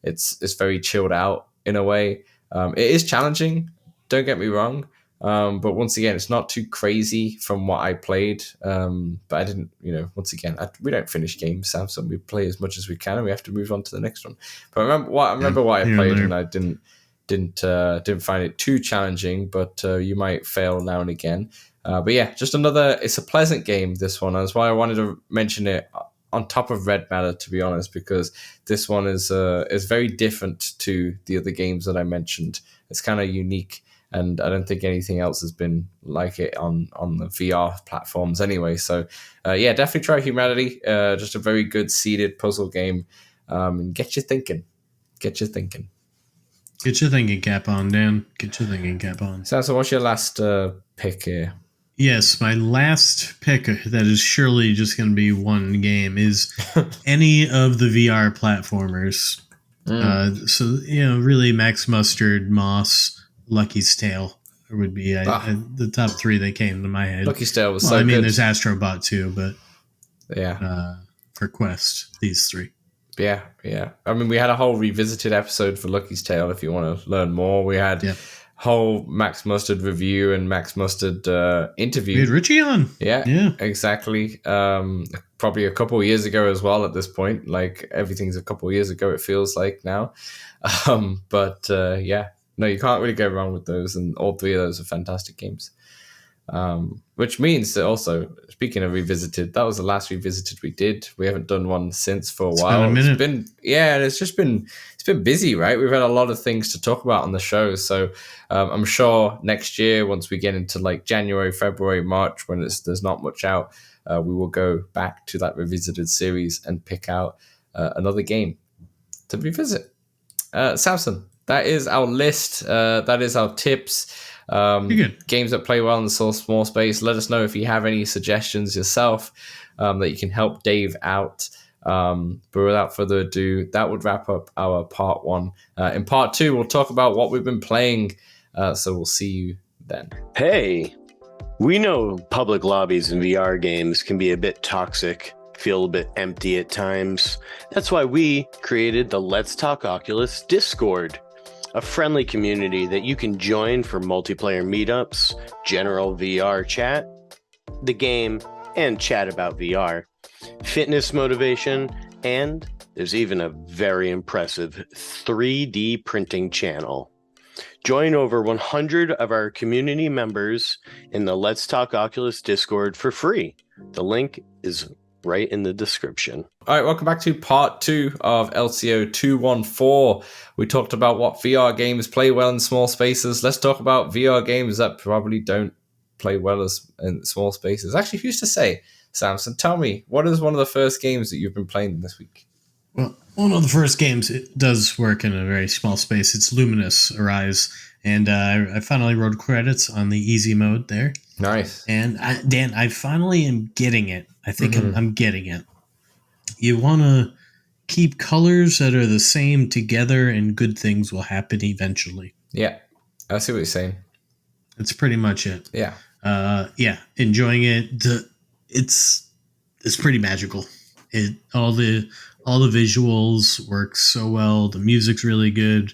It's very chilled out in a way. It is challenging, don't get me wrong, but once again, it's not too crazy from what I played. But I didn't, once again, we don't finish games, Samson. We play as much as we can, and we have to move on to the next one. But I remember what I played, and I didn't find it too challenging. But you might fail now and again. But yeah, just it's a pleasant game. This one, that's why I wanted to mention it on top of Red Matter, to be honest, because this one is very different to the other games that I mentioned. It's kind of unique, and I don't think anything else has been like it on the VR platforms anyway. So yeah, definitely try Humanity. Just a very good seeded puzzle game, and get you thinking. Get your thinking cap on, Dan. Get your thinking cap on. So what's your last pick here? Yes, my last pick that is surely just going to be one game is any of the VR platformers. So, really Max Mustard, Moss, Lucky's Tale would be the top three that came to my head. Lucky's Tale was so good. I mean, there's Astrobot too, but yeah, for Quest, these three. Yeah. I mean, we had a whole revisited episode for Lucky's Tale if you want to learn more. We had... whole Max Mustard review and Max Mustard interview. We had Richie on. Yeah, exactly. Probably a couple of years ago as well at this point. Like, everything's a couple of years ago, it feels like now. But no, you can't really go wrong with those. And all three of those are fantastic games. Which means that also, speaking of revisited, that was the last revisited we did. We haven't done one since for a while. Been a minute. It's been busy, right? We've had a lot of things to talk about on the show. So I'm sure next year, once we get into like January, February, March, when there's not much out, we will go back to that revisited series and pick out another game to revisit. Samson, that is our list. That is our tips. Games that play well in the small space. Let us know if you have any suggestions yourself that you can help Dave out. But without further ado, that would wrap up our part one. In part two, we'll talk about what we've been playing. So we'll see you then. Hey, we know public lobbies in VR games can be a bit toxic, feel a bit empty at times. That's why we created the Let's Talk Oculus Discord, a friendly community that you can join for multiplayer meetups, general VR chat, the game, and chat about VR, fitness motivation, and there's even a very impressive 3D printing channel. Join over 100 of our community members in the Let's Talk Oculus Discord for free. The link is right in the description. All right, welcome back to part 2 of LTO 214. We talked about what VR games play well in small spaces. Let's talk about VR games that probably don't play well in small spaces. Actually, who's to say? Samson, tell me, what is one of the first games that you've been playing this week? Well, one of the first games, it does work in a very small space. It's Luminous Arise, and I finally wrote credits on the easy mode there. Nice. And Dan, I finally am getting it. I think I'm getting it. You want to keep colors that are the same together, and good things will happen eventually. Yeah, I see what you're saying. That's pretty much it. Yeah. Enjoying it. It's pretty magical. All the visuals work so well. The music's really good.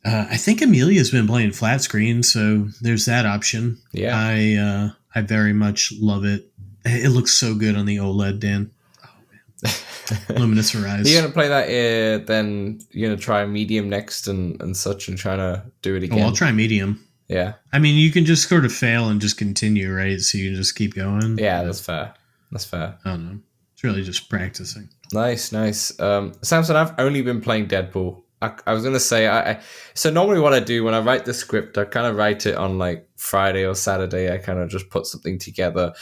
I think Amelia's been playing flat screen, so there's that option. Yeah, I very much love it. It looks so good on the OLED, Dan. Oh man, Luminous Arise. You're gonna play that? Then you're gonna try medium next and such, and trying to do it again. Oh, I'll try medium. Yeah. I mean, you can just sort of fail and just continue, right? So you can just keep going. Yeah, that's fair. That's fair. I don't know. It's really just practicing. Nice. Samson, I've only been playing Deadpool. I was going to say, so normally what I do when I write the script, I kind of write it on like Friday or Saturday. I kind of just put something together,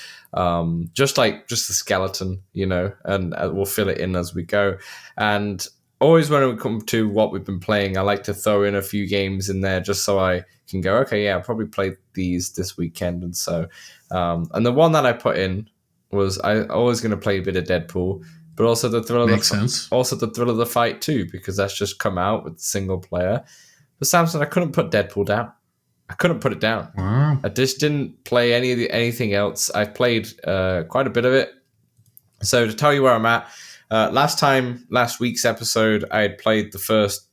just the skeleton, and we'll fill it in as we go. And always when we come to what we've been playing, I like to throw in a few games in there just so I can go, okay, yeah, I'll probably play these this weekend. And so, and the one that I put in was I always going to play a bit of Deadpool, but also the thrill of the fight too, because that's just come out with single player. But Samson, I couldn't put Deadpool down. I couldn't put it down. Wow. I just didn't play anything else. I've played quite a bit of it. So to tell you where I'm at, last week's episode, I had played the first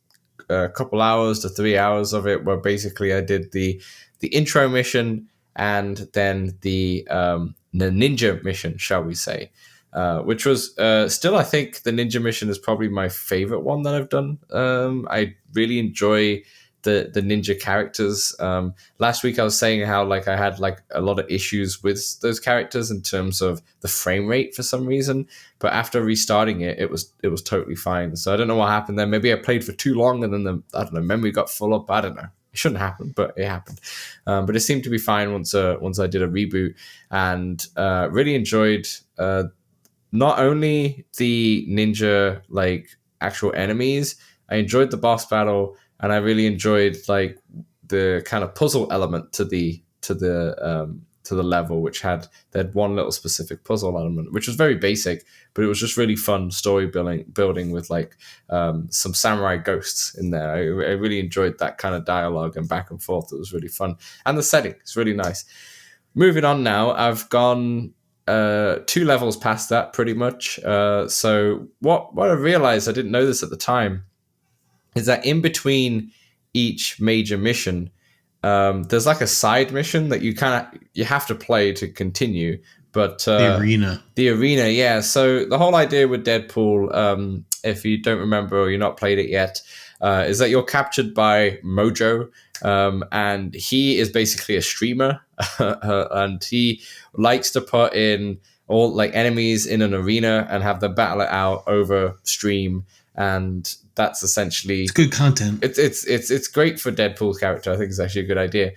couple hours to 3 hours of it, where basically I did the intro mission and then the ninja mission, shall we say, which was still, I think the ninja mission is probably my favorite one that I've done. I really enjoy the ninja characters. Last week I was saying how like I had like a lot of issues with those characters in terms of the frame rate for some reason, but after restarting it was totally fine. So I don't know what happened there. Maybe I played for too long and then the memory got full up. I don't know. It shouldn't happen, but it happened. But it seemed to be fine once I did a reboot, and really enjoyed not only the ninja like actual enemies. I enjoyed the boss battle, and I really enjoyed like the kind of puzzle element to the level, which had one little specific puzzle element, which was very basic, but it was just really fun story building with like some samurai ghosts in there. I really enjoyed that kind of dialogue and back and forth. It was really fun, and the setting is really nice. Moving on now, I've gone 2 levels past that pretty much. So what I realized, I didn't know this at the time, is that in between each major mission, there's like a side mission that you have to play to continue. But the arena, yeah. So the whole idea with Deadpool, if you don't remember or you're not played it yet, is that you're captured by Mojo, and he is basically a streamer, and he likes to put in all like enemies in an arena and have them battle it out over stream, and that's essentially it's good content. It's great for Deadpool's character. I think it's actually a good idea.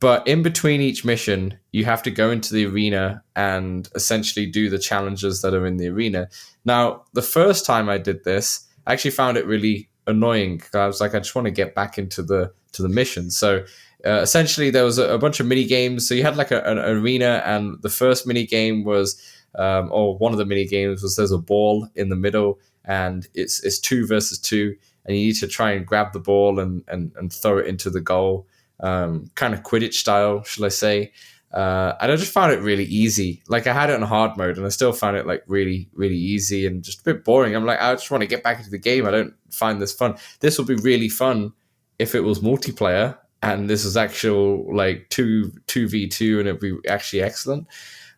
But in between each mission, you have to go into the arena and essentially do the challenges that are in the arena. Now, the first time I did this, I actually found it really annoying. I was like, I just want to get back into the mission. So essentially, there was a bunch of mini games. So you had like an arena, and the first mini game was, or one of the mini games was, there's a ball in the middle, and it's 2 versus 2, and you need to try and grab the ball and throw it into the goal. Kind of Quidditch style, shall I say. And I just found it really easy. Like I had it on hard mode and I still found it like really, really easy and just a bit boring. I'm like, I just want to get back into the game. I don't find this fun. This would be really fun if it was multiplayer and this was actual like 2v2 and it'd be actually excellent.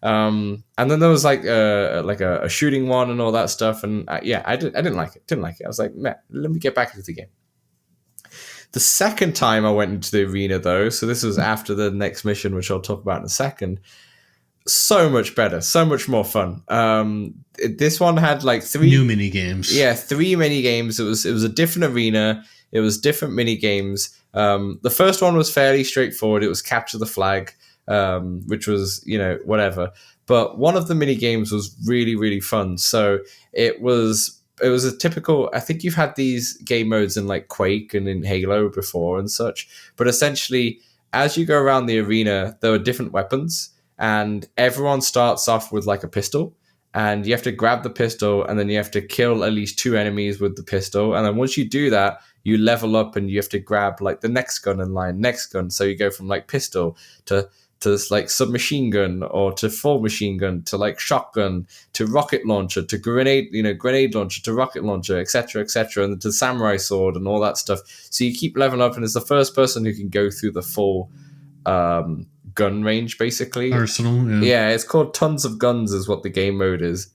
And then there was like a shooting one and all that stuff. And I didn't like it. I was like, man, let me get back into the game. The second time I went into the arena, though, so this was after the next mission, which I'll talk about in a second. So much better, so much more fun. This one had like three new mini games. Yeah, 3 mini games. It was a different arena. It was different mini games. The first one was fairly straightforward. It was capture the flag, which was, whatever. But one of the mini games was really, really fun. So it was a typical. I think you've had these game modes in like Quake and in Halo before and such. But essentially, as you go around the arena, there are different weapons, and everyone starts off with like a pistol. And you have to grab the pistol, and then you have to kill at least 2 enemies with the pistol. And then once you do that, you level up, and you have to grab like the next gun in line, next gun. So you go from like pistol to like submachine gun, or to full machine gun, to like shotgun, to rocket launcher, to grenade launcher, to rocket launcher, etc., and then to samurai sword and all that stuff. So you keep leveling up, and it's the first person who can go through the full gun range, basically. Arsenal, yeah. It's called Tons of Guns is what the game mode is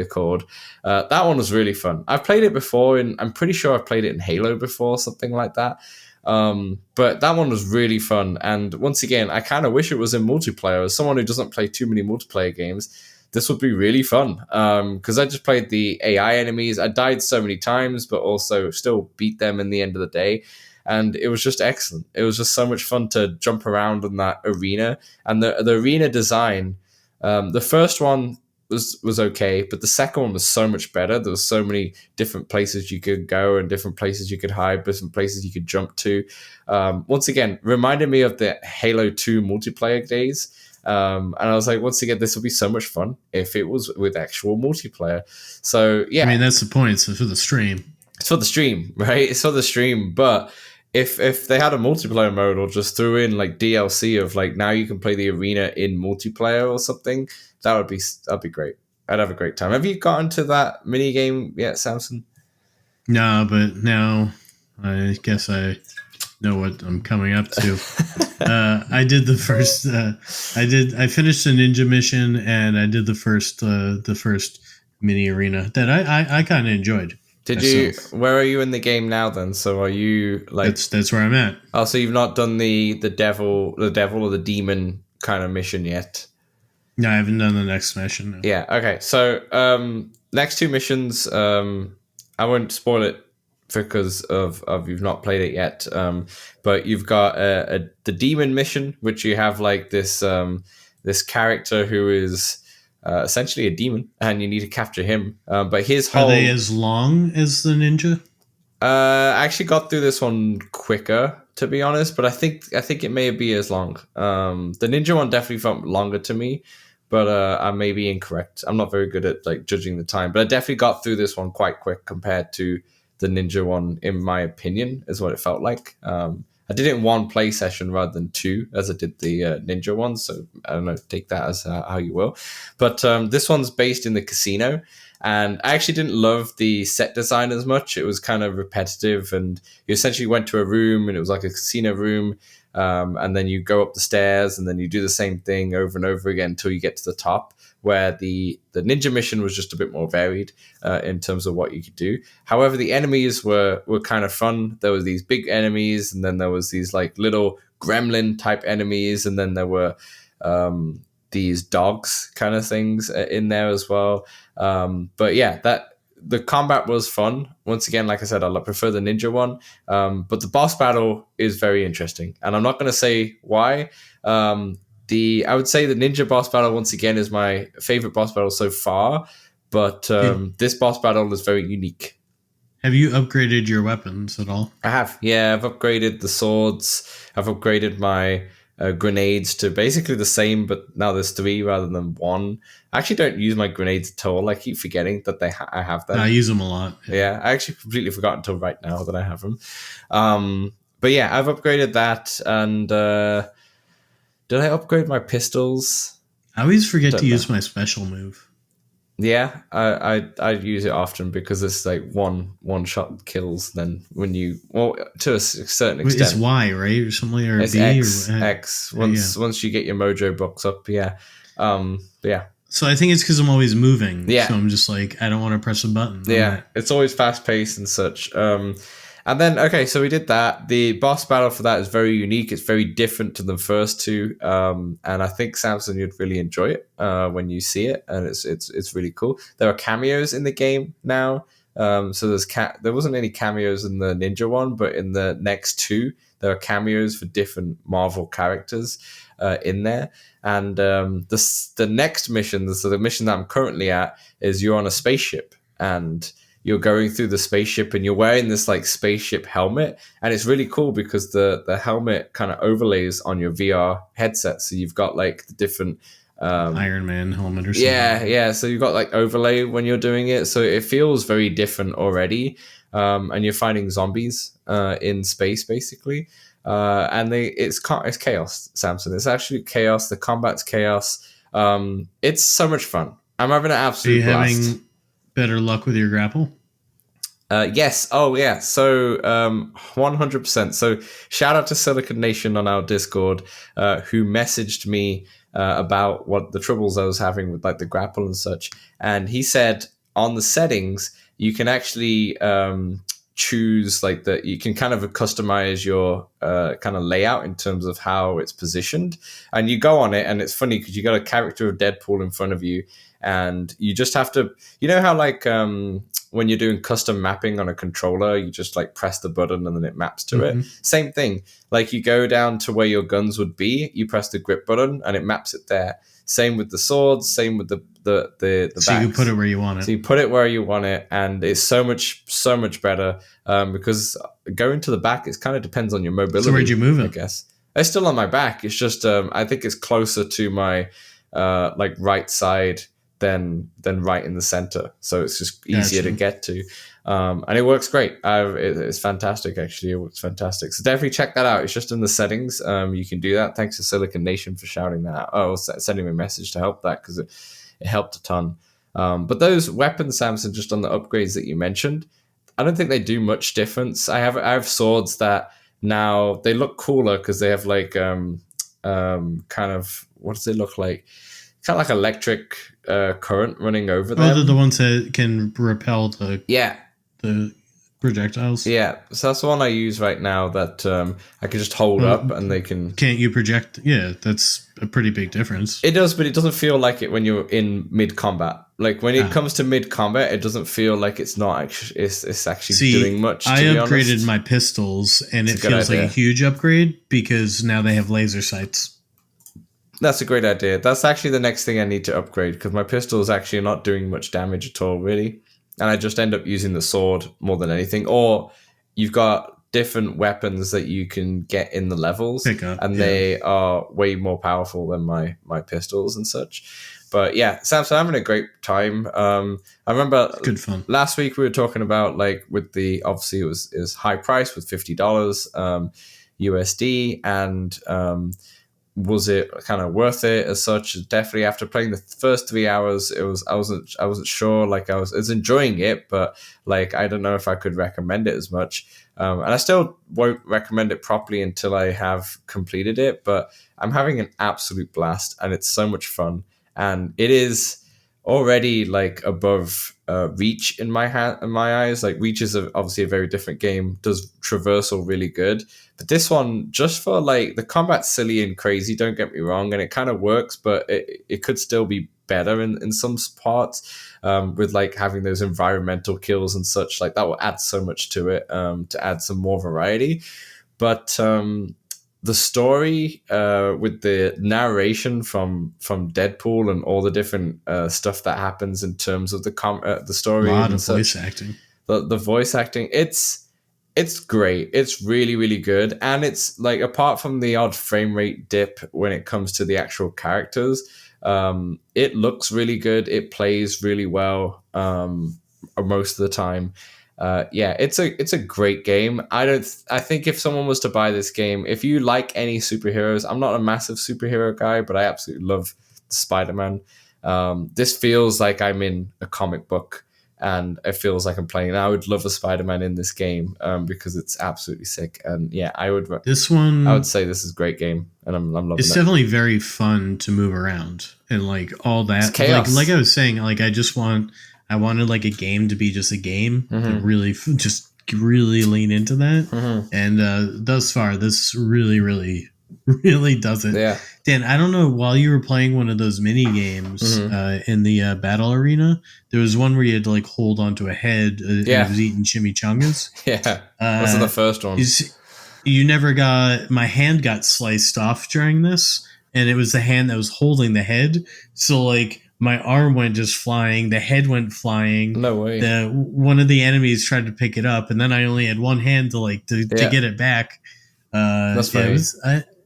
called. That one was really fun. I've played it before, and I'm pretty sure I've played it in Halo before, something like that. But that one was really fun. And once again, I kind of wish it was in multiplayer. As someone who doesn't play too many multiplayer games, this would be really fun. Because I just played the AI enemies. I died so many times, but also still beat them in the end of the day. And it was just excellent. It was just so much fun to jump around in that arena. And the arena design, the first one was okay, but the second one was so much better. There was so many different places you could go, and different places you could hide, different places you could jump to. Once again, reminded me of the Halo 2 multiplayer days. And I was like, once again, this would be so much fun if it was with actual multiplayer. So yeah, I mean, that's the point. It's for the stream. It's for the stream, right? It's for the stream, but if they had a multiplayer mode, or just threw in like DLC of like, now you can play the arena in multiplayer or something, that'd be great. I'd have a great time. Have you gotten to that mini game yet, Samson? No, but now I guess I know what I'm coming up to. I did the first. I finished the ninja mission, and I did the first mini arena that I kind of enjoyed. Did myself. You? Where are you in the game now? Then, so are you like? That's where I'm at. Oh, so you've not done the devil or the demon kind of mission yet? No, I haven't done the next mission. No. Yeah. Okay. So next 2 missions, I won't spoil it because of you've not played it yet. But you've got the demon mission, which you have like this character who is essentially a demon, and you need to capture him. But his whole... Are they as long as the ninja? I actually got through this one quicker, to be honest, but I think it may be as long. The ninja one definitely felt longer to me, but I may be incorrect. I'm not very good at like judging the time, but I definitely got through this one quite quick compared to the ninja one, in my opinion, is what it felt like. I did it in 1 play session rather than 2, as I did the ninja one. So I don't know, take that as how you will. But this one's based in the casino. And I actually didn't love the set design as much. It was kind of repetitive. And you essentially went to a room, and it was like a casino room. And then you go up the stairs, and then you do the same thing over and over again until you get to the top, where the ninja mission was just a bit more varied in terms of what you could do. However, the enemies were kind of fun. There were these big enemies, and then there was these like little gremlin type enemies, and then there were these dogs kind of things in there as well. But yeah, the combat was fun. Once again, like I said, I prefer the ninja one. But the boss battle is very interesting, and I'm not going to say why. I would say the ninja boss battle, once again, is my favorite boss battle so far. But this boss battle is very unique. Have you upgraded your weapons at all? I have. Yeah, I've upgraded the swords. I've upgraded my grenades to basically the same, but now there's 3 rather than 1. I actually don't use my grenades at all. I keep forgetting that I have them. I use them a lot. Yeah, I actually completely forgot until right now that I have them. But yeah, I've upgraded that, and did I upgrade my pistols? I always forget to use my special move. Yeah, I use it often because it's like one shot kills. Then when you to a certain extent, it's Y, right, or something, or it's B, X. or X. Once you get your mojo box up, yeah, yeah. So I think it's because I'm always moving. Yeah. So I'm just like, I don't want to press a button. Yeah, it's always fast paced and such. And then, okay, so we did that. The boss battle for that is very unique. It's very different to the first two, and I think Samson, you'd really enjoy it when you see it, and it's really cool. There are cameos in the game now. So there wasn't any cameos in the Ninja one, but in the next two, there are cameos for different Marvel characters in there. And the next mission, so the mission that I'm currently at, is you're on a spaceship and you're going through the spaceship and you're wearing this like spaceship helmet, and it's really cool because the helmet kind of overlays on your VR headset. So you've got like the different Iron Man helmet or something. Yeah. So you've got like overlay when you're doing it, so it feels very different already. And you're fighting zombies in space basically, and it's chaos. Samson, it's actually chaos. The combat's chaos. It's so much fun. I'm having an absolute blast. Are you having better luck with your grapple? Yes. Oh, yeah. So 100%. So shout out to Silicon Nation on our Discord, who messaged me about what the troubles I was having with like the grapple and such. And he said on the settings, you can actually choose like you can kind of customize your kind of layout in terms of how it's positioned. And you go on it, and it's funny because you got a character of Deadpool in front of you, and you just have to, you know how like when you're doing custom mapping on a controller, you just like press the button and then it maps to it. Same thing. Like you go down to where your guns would be, you press the grip button and it maps it there. Same with the swords, same with the so you put it where you want it. So you put it where you want it, and it's so much better because going to the back, it kind of depends on your mobility. So where'd you move it? I guess it's still on my back. It's just I think it's closer to my like right side than right in the center, so it's just easier to get to, and it works great. It's fantastic, actually. It works fantastic, so definitely check that out. It's just in the settings. You can do that. Thanks to Silicon Nation for shouting that out. Oh, sending me a message to help that, because it helped a ton. But those weapons, Samson, just on the upgrades that you mentioned, I don't think they do much difference. I have swords that now they look cooler because they have like kind of, what does it look like? Kind of like electric current running over them. Oh, they're the ones that can repel the projectiles. Yeah, so that's the one I use right now that I can just hold up and they can... Can't you project? Yeah, that's a pretty big difference. It does, but it doesn't feel like it when you're in mid-combat. Like when it comes to mid-combat, it doesn't feel like it's not actually... It's actually doing much, I upgraded my pistols, and it feels like a huge upgrade because now they have laser sights. That's a great idea. That's actually the next thing I need to upgrade, because my pistol is actually not doing much damage at all, really. And I just end up using the sword more than anything. Or you've got different weapons that you can get in the levels, they are way more powerful than my pistols and such. But yeah, Samson, I'm having a great time. I remember good fun. Last week we were talking about like with the, obviously it was high price with $50 USD, and was it kind of worth it as such? Definitely. After playing the first 3 hours, I wasn't sure. Like I was enjoying it, but like I don't know if I could recommend it as much. And I still won't recommend it properly until I have completed it. But I'm having an absolute blast, and it's so much fun. And it is already like above Reach in my eyes. Like Reach is obviously a very different game, does traversal really good, but this one, just for like the combat's silly and crazy, don't get me wrong, and it kind of works, but it could still be better in some parts, with like having those environmental kills and such. Like that will add so much to it, to add some more variety. But the story, with the narration from Deadpool and all the different stuff that happens in terms of the story, a lot of voice acting. The voice acting, it's great. It's really, really good, and it's like, apart from the odd frame rate dip when it comes to the actual characters, it looks really good. It plays really well most of the time. It's a great game. I think if someone was to buy this game, if you like any superheroes, I'm not a massive superhero guy, but I absolutely love Spider-Man. This feels like I'm in a comic book, and it feels like I'm playing. And I would love a Spider-Man in this game, because it's absolutely sick. And yeah, I would say this is a great game, and I'm loving it. It's definitely very fun to move around and like all that. It's chaos. Like I was saying, like I wanted like a game to be just a game, that really just really lean into that. And thus far, this really, really, really does it. Yeah. Dan, I don't know, while you were playing one of those mini games in the battle arena, there was one where you had to like hold onto a head and it was eating chimichangas. Yeah. This is the first one. You never got, my hand got sliced off during this, and it was the hand that was holding the head. So like my arm went just flying, the head went flying. No way. One of the enemies tried to pick it up, and then I only had one hand to get it back. That's funny.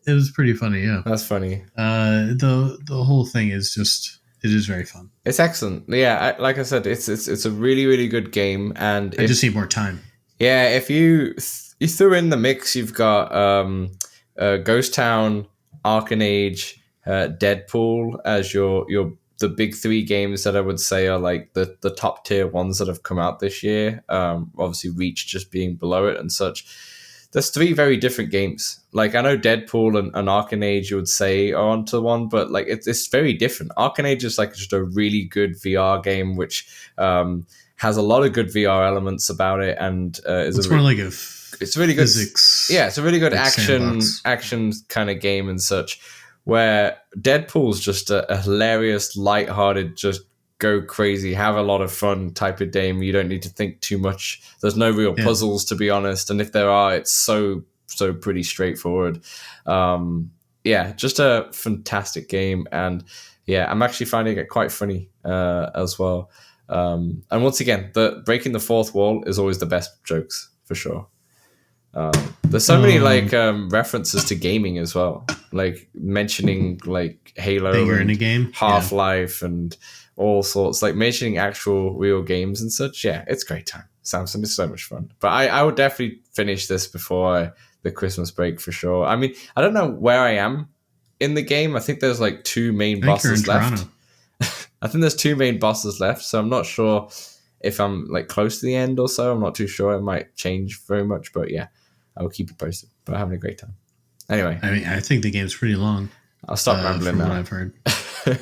It was pretty funny. Yeah, that's funny. The whole thing is just, it is very fun. It's excellent. Yeah, like I said, it's a really, really good game, and I just need more time. Yeah, if you threw in the mix, you've got Ghost Town, Arcanage, Deadpool as your the big three games that I would say are like the top tier ones that have come out this year. Obviously, Reach just being below it and such. There's three very different games. Like, I know Deadpool and Arcanage, you would say, are onto one, but like it's very different. Arcanage is like just a really good VR game, which has a lot of good VR elements about it, and it's more like it's really good. Physics, it's a really good sandbox. action kind of game and such. Where Deadpool's just a hilarious, lighthearted, just go crazy, have a lot of fun type of game. You don't need to think too much. There's no real puzzles, to be honest, and if there are, it's so pretty straightforward. Just a fantastic game, and I'm actually finding it quite funny as well. And once again, the breaking the fourth wall is always the best jokes for sure. There's so many references to gaming as well, like mentioning like Halo in a game, Half-Life, and all sorts, like mentioning actual real games and such. Yeah, it's a great time. Samson is so much fun. But I would definitely finish this before the Christmas break for sure. I mean, I don't know where I am in the game. I think there's like two main bosses left. I think there's two main bosses left, so I'm not sure if I'm like close to the end or so. I'm not too sure. It might change very much, but yeah, I will keep you posted. But I'm having a great time. Anyway, I mean, I think the game's pretty long. I'll stop rambling from now. what I've heard.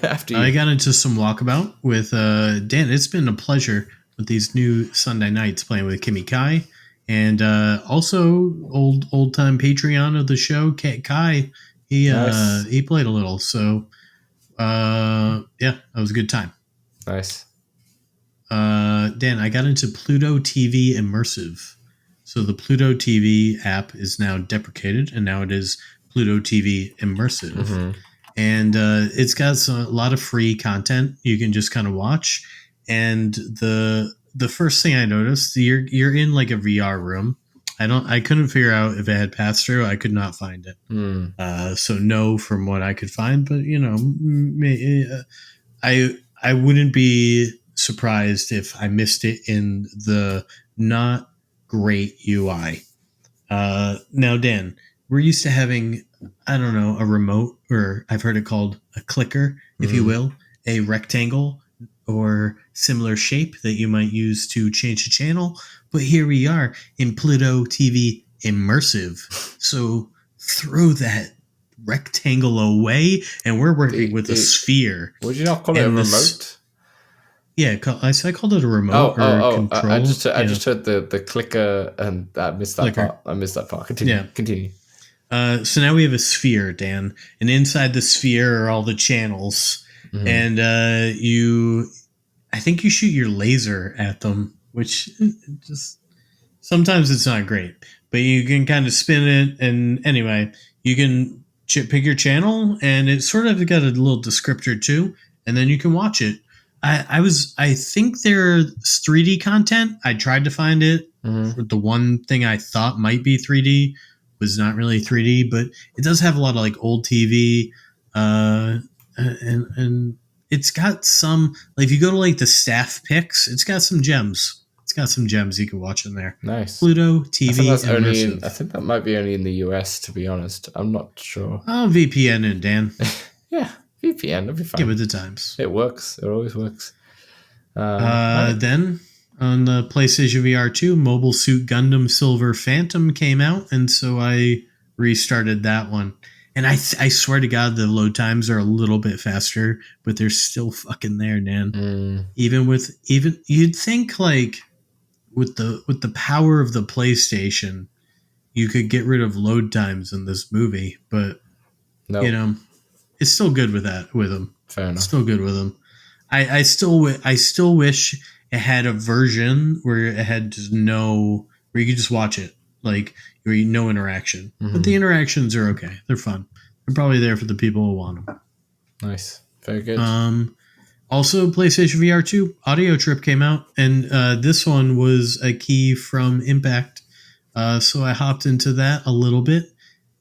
After you. I got into some Walkabout with Dan. It's been a pleasure with these new Sunday nights playing with Kimmy Kai, and also old time Patreon of the show, Kai. He played a little, so that was a good time. Nice. Dan, I got into Pluto TV Immersive. So the Pluto TV app is now deprecated, and now it is Pluto TV Immersive. Mm-hmm. And it's got a lot of free content you can just kind of watch. And the first thing I noticed, you're in like a VR room. I couldn't figure out if it had pass-through. I could not find it. So no, from what I could find, but I wouldn't be surprised if I missed it in the not great UI. Now, Dan, we're used to having, I don't know, a remote, or I've heard it called a clicker, if you will, a rectangle or similar shape that you might use to change the channel. But here we are in Pluto TV Immersive. So throw that rectangle away, and we're working with a sphere. Would you not call it a remote? I called it a remote control. I just heard the clicker, and I missed that part. Continue. So now we have a sphere, Dan, and inside the sphere are all the channels, and I think you shoot your laser at them, which just sometimes it's not great, but you can kind of spin it, and anyway, you can pick your channel, and it sort of got a little descriptor too, and then you can watch it. I think there's 3D content. I tried to find it. The one thing I thought might be 3D was not really 3D, but it does have a lot of like old TV, and it's got some, like if you go to like the staff picks, it's got some gems. It's got some gems you can watch in there. Nice. Pluto TV Immersive. I think that might be only in the US, to be honest. I'm not sure. Oh, VPN in, Dan. Yeah, VPN. It'll be fine. Give it the times. It works. It always works. Then on the PlayStation VR 2, Mobile Suit Gundam Silver Phantom came out, and so I restarted that one. And I swear to God, the load times are a little bit faster, but they're still fucking there, Dan. Even you'd think like with the power of the PlayStation, you could get rid of load times in this movie, but No, it's still good with them. fair enough. Still good with them. I still wish it had a version where it had just where you could just watch it, like where no interaction. But the interactions are okay. They're fun. They're probably there for the people who want them. Nice. Very good. Also, PlayStation VR 2 audio trip came out, and this one was a key from Impact. So I hopped into that a little bit,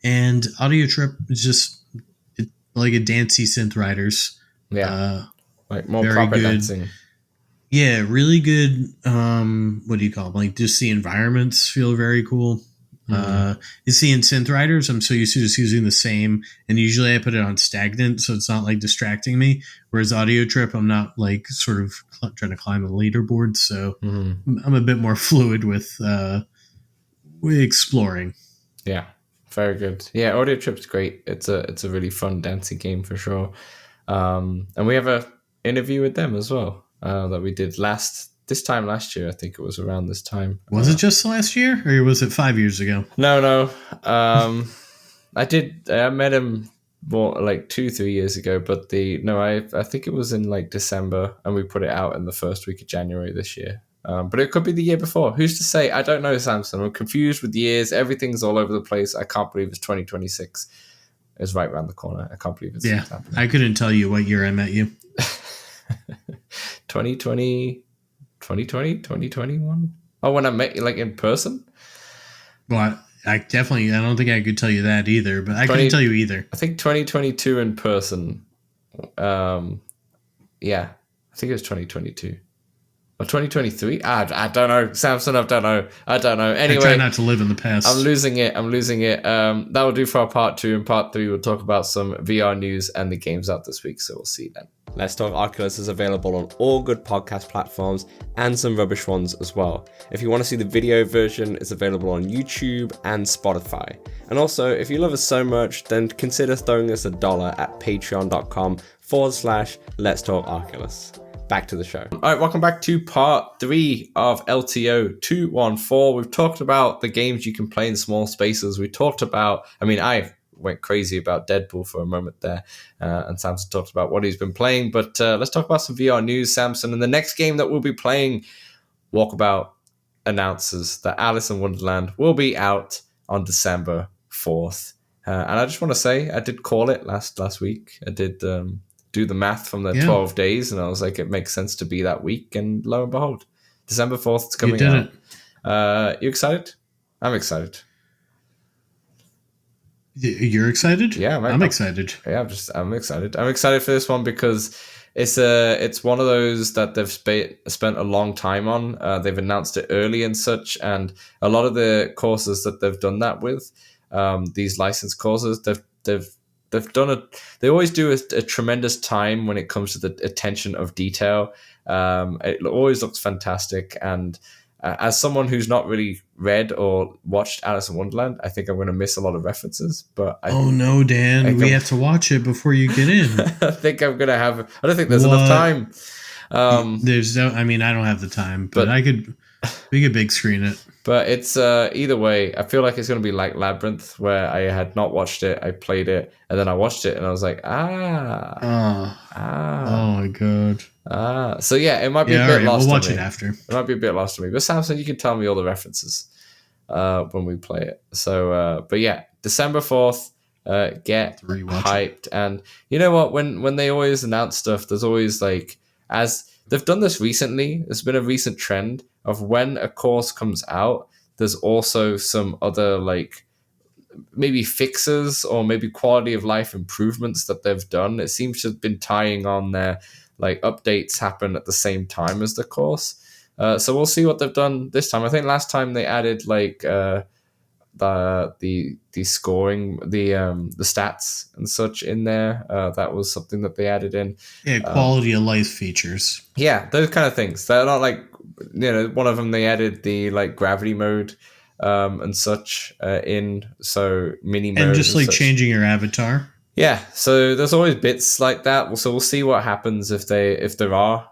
and audio trip is just like a dancey synth riders. Yeah. Like more very proper good. dancing. Yeah, really good. What do you call them? Like, just the environments feel very cool. You see, in synth riders, I'm so used to just using the same, and usually I put it on stagnant, so it's not like distracting me. Whereas audio trip, I'm not like sort of trying to climb the leaderboard, so I'm a bit more fluid with exploring. Yeah, very good. Yeah, audio trip's great. It's a really fun dancing game for sure. And we have a interview with them as well that we did this time last year. I think it was around this time. Was it just last year, or was it 5 years ago? No. I met him more like 2-3 years ago, but I think it was in like December, and we put it out in the first week of January this year. But it could be the year before. Who's to say? I don't know, Samson. I'm confused with years. Everything's all over the place. I can't believe it's 2026. It's right around the corner. I can't believe it's happening. I couldn't tell you what year I met you. 2020, 2021? Oh, when I met you, like, in person? Well, I don't think I could tell you that either, but I couldn't tell you either. I think 2022 in person. Yeah, I think it was 2022. Or 2023? I don't know. Samson, I don't know. Anyway, I try not to live in the past. I'm losing it. That will do for our part 2. In part 3, we'll talk about some VR news and the games out this week, so we'll see you then. Let's Talk Oculus is available on all good podcast platforms and some rubbish ones as well. If you want to see the video version, it's available on YouTube and Spotify. And also, if you love us so much, then consider throwing us $1 at patreon.com/Let's Talk Oculus. Back to the show. All right, welcome back to part 3 of LTO 214. We've talked about the games you can play in small spaces. We talked about, I went crazy about Deadpool for a moment there, and Samson talked about what he's been playing, but let's talk about some VR news, Samson. And the next game that we'll be playing, Walkabout announces that Alice in Wonderland will be out on December 4th. And I just want to say, I did call it last week. I did do the math from the 12 days, and I was like, it makes sense to be that week, and lo and behold, December 4th, it's coming out. You excited? I'm excited. You're excited? Yeah, I'm excited. Yeah, I'm excited. I'm excited for this one because it's one of those that they've spent a long time on. They've announced it early and such, and a lot of the courses that they've done that with, these licensed courses, they always do a tremendous time when it comes to the attention of detail. It always looks fantastic, and as someone who's not really read or watched Alice in Wonderland, I think I'm going to miss a lot of references. But oh no, Dan, we have to watch it before you get in. I think I'm going to have. I don't think there's enough time. There's no. I don't have the time, but we could big screen it. But it's either way, I feel like it's going to be like Labyrinth, where I had not watched it, I played it, and then I watched it, and I was like, oh my god. So yeah, it might be a bit lost. We'll watch it after. It might be a bit lost to me. But Samson, you can tell me all the references when we play it. So, but yeah, December 4th, get hyped. And you know what? When they always announce stuff, there's always like, as they've done this recently, there's been a recent trend of when a course comes out, there's also some other like maybe fixes or maybe quality of life improvements that they've done. It seems to have been tying on their like updates happen at the same time as the course. So we'll see what they've done this time. I think last time they added like the scoring, the stats and such in there. That was something that they added in. Yeah, quality of life features. Yeah, those kind of things. They're not like, one of them they added the like gravity mode and such in, so mini mode and just like such. Changing your avatar. Yeah, so there's always bits like that. So we'll see what happens if there are.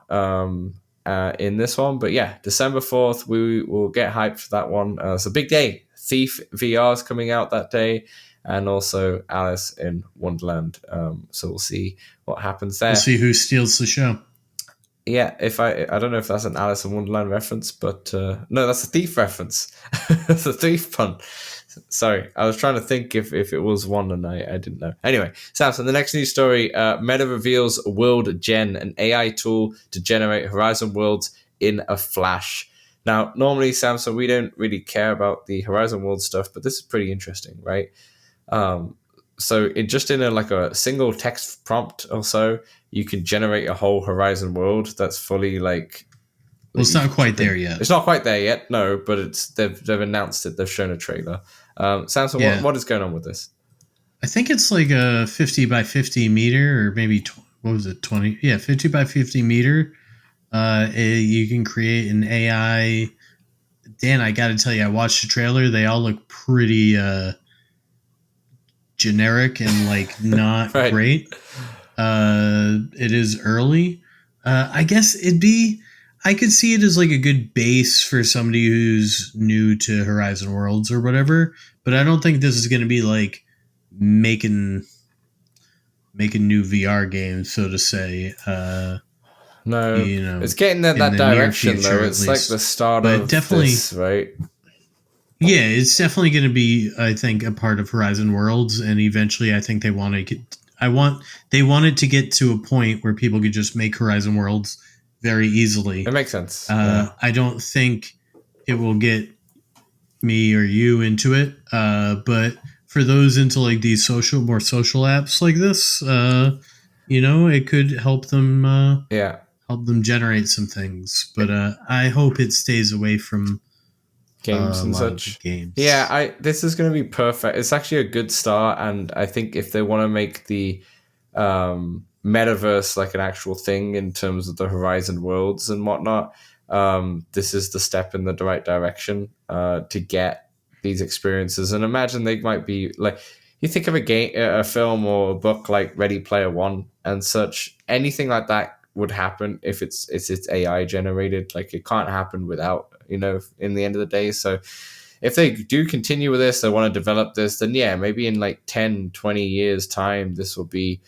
in this one. But yeah, December 4th, we will get hyped for that one. It's a big day. Thief VR is coming out that day, and also Alice in Wonderland. So we'll see what happens there. We'll see who steals the show. Yeah, I don't know if that's an Alice in Wonderland reference, but no, that's a Thief reference. That's a Thief pun. Sorry, I was trying to think if it was one, and I didn't know. Anyway, Samson, the next news story, Meta reveals World Gen, an AI tool to generate Horizon worlds in a flash. Now, normally, Samson, we don't really care about the Horizon world stuff, but this is pretty interesting, right? So just in a single text prompt or so, you can generate a whole Horizon world that's fully like. Well, it's not quite there yet. It's not quite there yet, no. But they've announced it. They've shown a trailer. Samson, what is going on with this? I think it's like a 50 by 50 meter, or maybe what was it, 20? Yeah, 50 by 50 meter. You can create an AI. Dan, I got to tell you, I watched the trailer. They all look pretty generic and like not right. great. It is early. I guess I could see it as like a good base for somebody who's new to Horizon Worlds or whatever, but I don't think this is going to be like making new VR games, so to say. No, it's getting that direction future, though. It's like the start of this, right? Yeah, it's definitely going to be, I think, a part of Horizon Worlds, and eventually, I think they want to get. They want it to get to a point where people could just make Horizon Worlds very easily. It makes sense. I don't think it will get me or you into it, but for those into like these more social apps like this, it could help them. Help them generate some things, but I hope it stays away from games and such. Games. Yeah, this is going to be perfect. It's actually a good start, and I think if they want to make the metaverse like an actual thing in terms of the Horizon worlds and whatnot, this is the step in the right direction to get these experiences. And imagine they might be like, you think of a film or a book like Ready Player One and such. Anything like that would happen if it's AI generated. Like, it can't happen without, in the end of the day. So if they do continue with this, they want to develop this, then yeah, maybe in like 10, 20 years time, this will be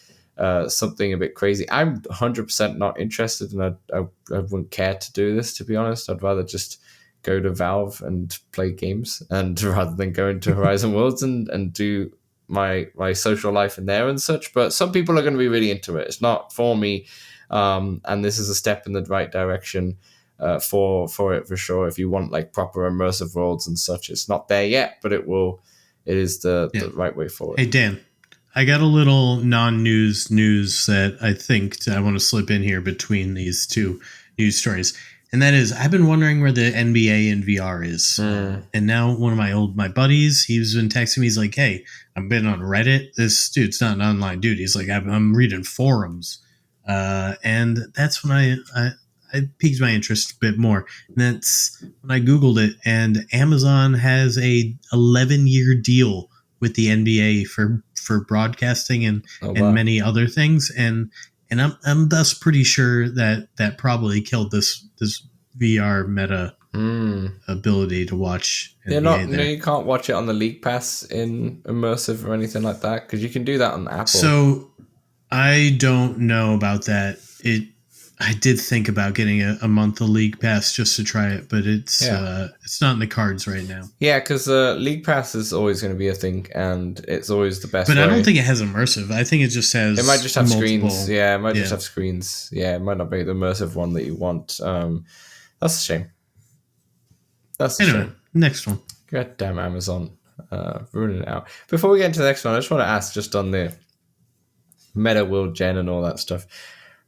something a bit crazy. I'm 100% not interested, and I wouldn't care to do this, to be honest. I'd rather just go to Valve and play games, and rather than go into Horizon Worlds and do my social life in there and such. But some people are going to be really into it. It's not for me, and this is a step in the right direction for it for sure. If you want like proper immersive worlds and such, it's not there yet, but it is the right way forward. Hey Dan, I got a little non-news that I think I want to slip in here between these two news stories. And that is, I've been wondering where the NBA in VR is. And now one of my buddies, he's been texting me. He's like, hey, I've been on Reddit. This dude's not an online dude. He's like, I'm reading forums. And that's when I piqued my interest a bit more. And that's when I Googled it. And Amazon has a 11-year deal with the NBA for broadcasting and many other things. And I'm thus pretty sure that probably killed this VR meta ability to watch NBA you can't watch it on the League Pass in immersive or anything like that, because you can do that on Apple. So I don't know about that. I did think about getting a month of League Pass just to try it, but it's not in the cards right now. Yeah, because League Pass is always going to be a thing, and it's always the best. But I don't think it has immersive. I think it just has. It might just have screens. Yeah, it might just have screens. Yeah, it might not be the immersive one that you want. That's a shame. Anyway, next one. God damn Amazon, ruining it out. Before we get into the next one, I just want to ask, just on the meta world gen and all that stuff,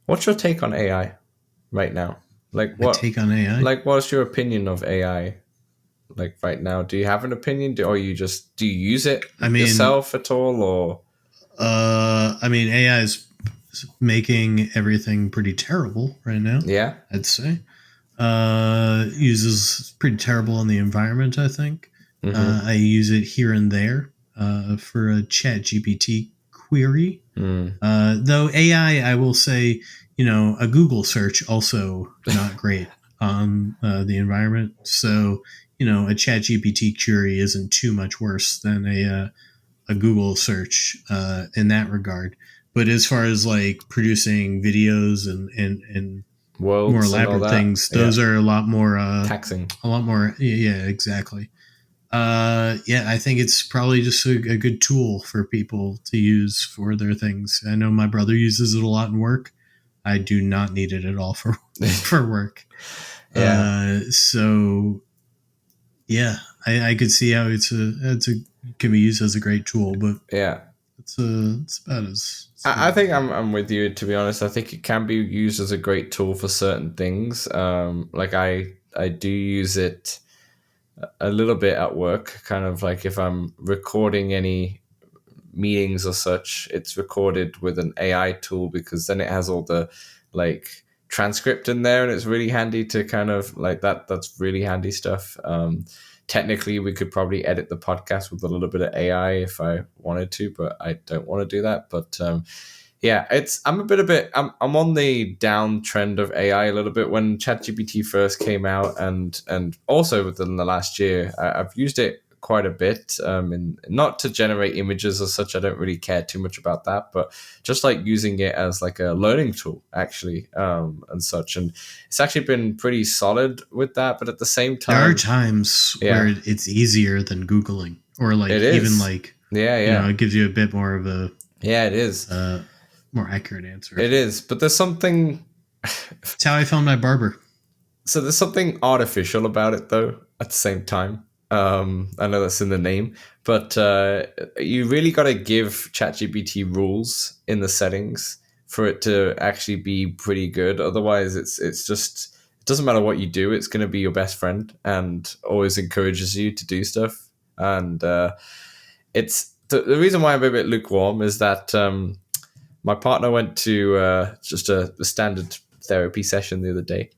what's your take on AI right now? Like, what take on AI? Like, what's your opinion of AI? Like right now, do you have an opinion? Do you use it yourself at all, or? AI is making everything pretty terrible right now. Yeah, I'd say. Uses pretty terrible on the environment, I think. I use it here and there for a chat GPT query. Though AI, I will say, a Google search also not great on the environment. So, a ChatGPT query isn't too much worse than a Google search in that regard. But as far as like producing videos and Worlds more and all elaborate that. things, those are a lot more taxing. a lot more. Yeah, exactly. I think it's probably just a good tool for people to use for their things. I know my brother uses it a lot in work. I do not need it at all for work. So yeah, I could see how it's can be used as a great tool, but yeah, it's about as. I think I'm with you, to be honest. I think it can be used as a great tool for certain things. Like I do use it a little bit at work, kind of like if I'm recording any meetings or such, it's recorded with an AI tool, because then it has all the like transcript in there, and it's really handy to kind of like that's really handy stuff. Technically we could probably edit the podcast with a little bit of AI if I wanted to, but I don't want to do that. But I'm on the downtrend of AI a little bit. When ChatGPT first came out, and also within the last year, I've used it quite a bit, in not to generate images or such. I don't really care too much about that, but just like using it as like a learning tool, actually, and such. And it's actually been pretty solid with that. But at the same time, there are times where it's easier than Googling, or like even like it gives you a bit more of a it is more accurate answer. It is, but there's something. It's how I found my barber. So there's something artificial about it, though. At the same time, I know that's in the name, but you really got to give ChatGPT rules in the settings for it to actually be pretty good. Otherwise, it's just, it doesn't matter what you do; it's going to be your best friend and always encourages you to do stuff. And it's the reason why I'm a bit lukewarm is that my partner went to just a standard therapy session the other day,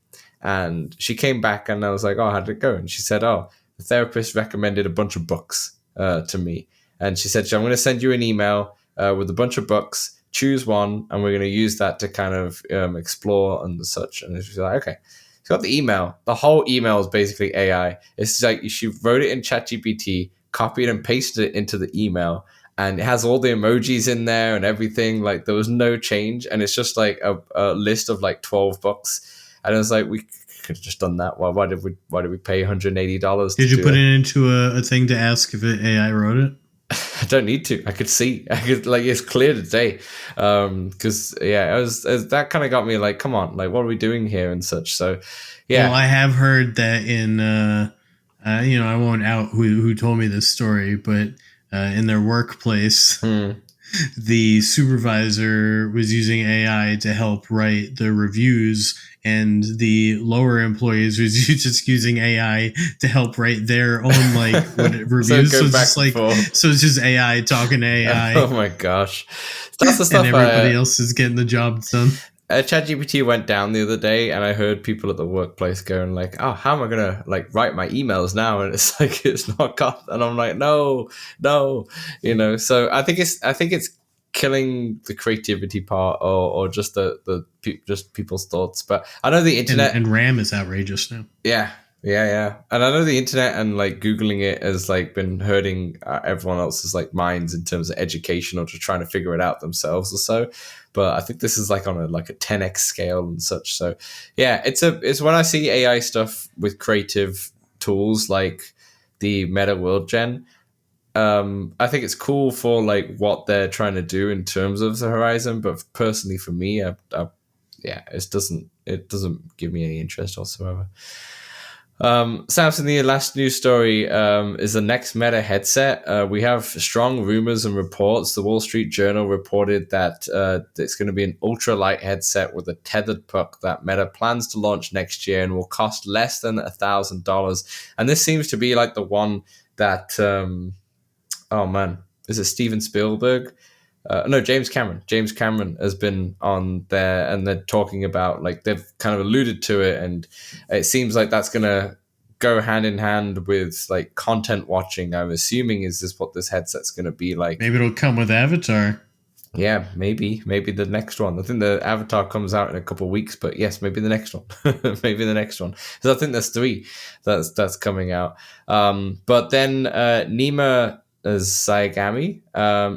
and she came back, and I was like, "Oh, how did it go?" And she said, "Oh, the therapist recommended a bunch of books to me." And she said, "I'm going to send you an email with a bunch of books. Choose one, and we're going to use that to kind of explore and such." And she's like, "Okay." She got the email. The whole email is basically AI. It's like she wrote it in ChatGPT, copied and pasted it into the email, and it has all the emojis in there and everything. Like, there was no change, and it's just like a list of like 12 books. And I was like, we could have just done that. Why did we pay $180? Did you put it into a thing to ask if AI wrote it? I don't need to. I could see. Like, it's clear today. Because that kind of got me like, come on, like, what are we doing here and such. So yeah. Well, I have heard that in I won't out who told me this story, but in their workplace, the supervisor was using AI to help write the reviews, and the lower employees was just using AI to help write their own reviews. So it's just AI talking to AI. Oh my gosh, that's the stuff. And everybody else is getting the job done. ChatGPT went down the other day, and I heard people at the workplace going like, "Oh, how am I gonna like write my emails now?" And it's like, it's not got. And I'm like, no, So I think it's killing the creativity part, or just just people's thoughts. But I know the internet and RAM is outrageous now. Yeah. And I know the internet and like Googling it has like been hurting everyone else's like minds in terms of education, or just trying to figure it out themselves or so. But I think this is like on a 10x scale and such. So yeah, it's when I see AI stuff with creative tools like the Meta World Gen, I think it's cool for like what they're trying to do in terms of the horizon. But personally for me, it doesn't give me any interest whatsoever. Samson, the last news story is the next Meta headset. We have strong rumors and reports. The Wall Street Journal reported that it's going to be an ultralight headset with a tethered puck that Meta plans to launch next year, and will cost less than $1,000. And this seems to be like the one that, is it Steven Spielberg? No, James Cameron. James Cameron has been on there, and they're talking about, like, they've kind of alluded to it, and it seems like that's going to go hand in hand with like content watching. I'm assuming is this what this headset's going to be like. Maybe it'll come with Avatar. Yeah, maybe the next one. I think the Avatar comes out in a couple of weeks, but yes, maybe the next one. Maybe the next one. So I think there's three that's coming out. But then Nima Zayagami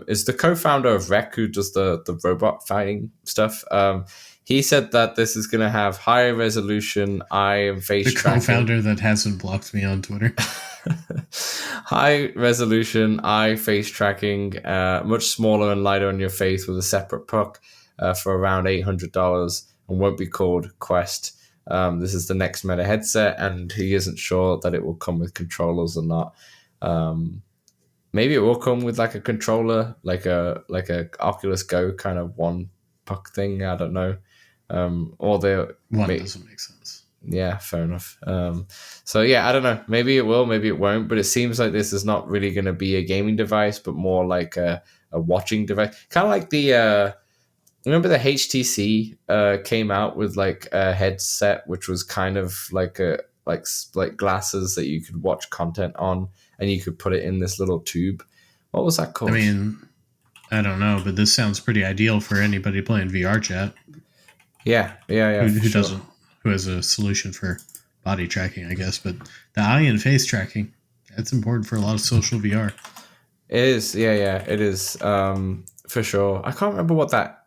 is the co-founder of Rec, who does the robot fighting stuff. He said that this is going to have high resolution eye and face The tracking. co-founder that hasn't blocked me on Twitter. High resolution eye face tracking, much smaller and lighter on your face with a separate puck for around $800 and won't be called Quest. This is the next Meta headset, and he isn't sure that it will come with controllers or not. Maybe it will come with like a controller, like a Oculus Go kind of one puck thing. I don't know. Or the One doesn't make sense. Yeah, fair enough. So yeah, I don't know. Maybe it will, maybe it won't. But it seems like this is not really going to be a gaming device, but more like a watching device. Kind of like the remember the HTC came out with like a headset, which was kind of like like glasses that you could watch content on, and you could put it in this little tube. What was that called? I mean, I don't know, but this sounds pretty ideal for anybody playing VR chat. Yeah. Who doesn't? Who has a solution for body tracking, I guess, but the eye and face tracking, that's important for a lot of social VR. It is, yeah, it is, for sure. I can't remember what that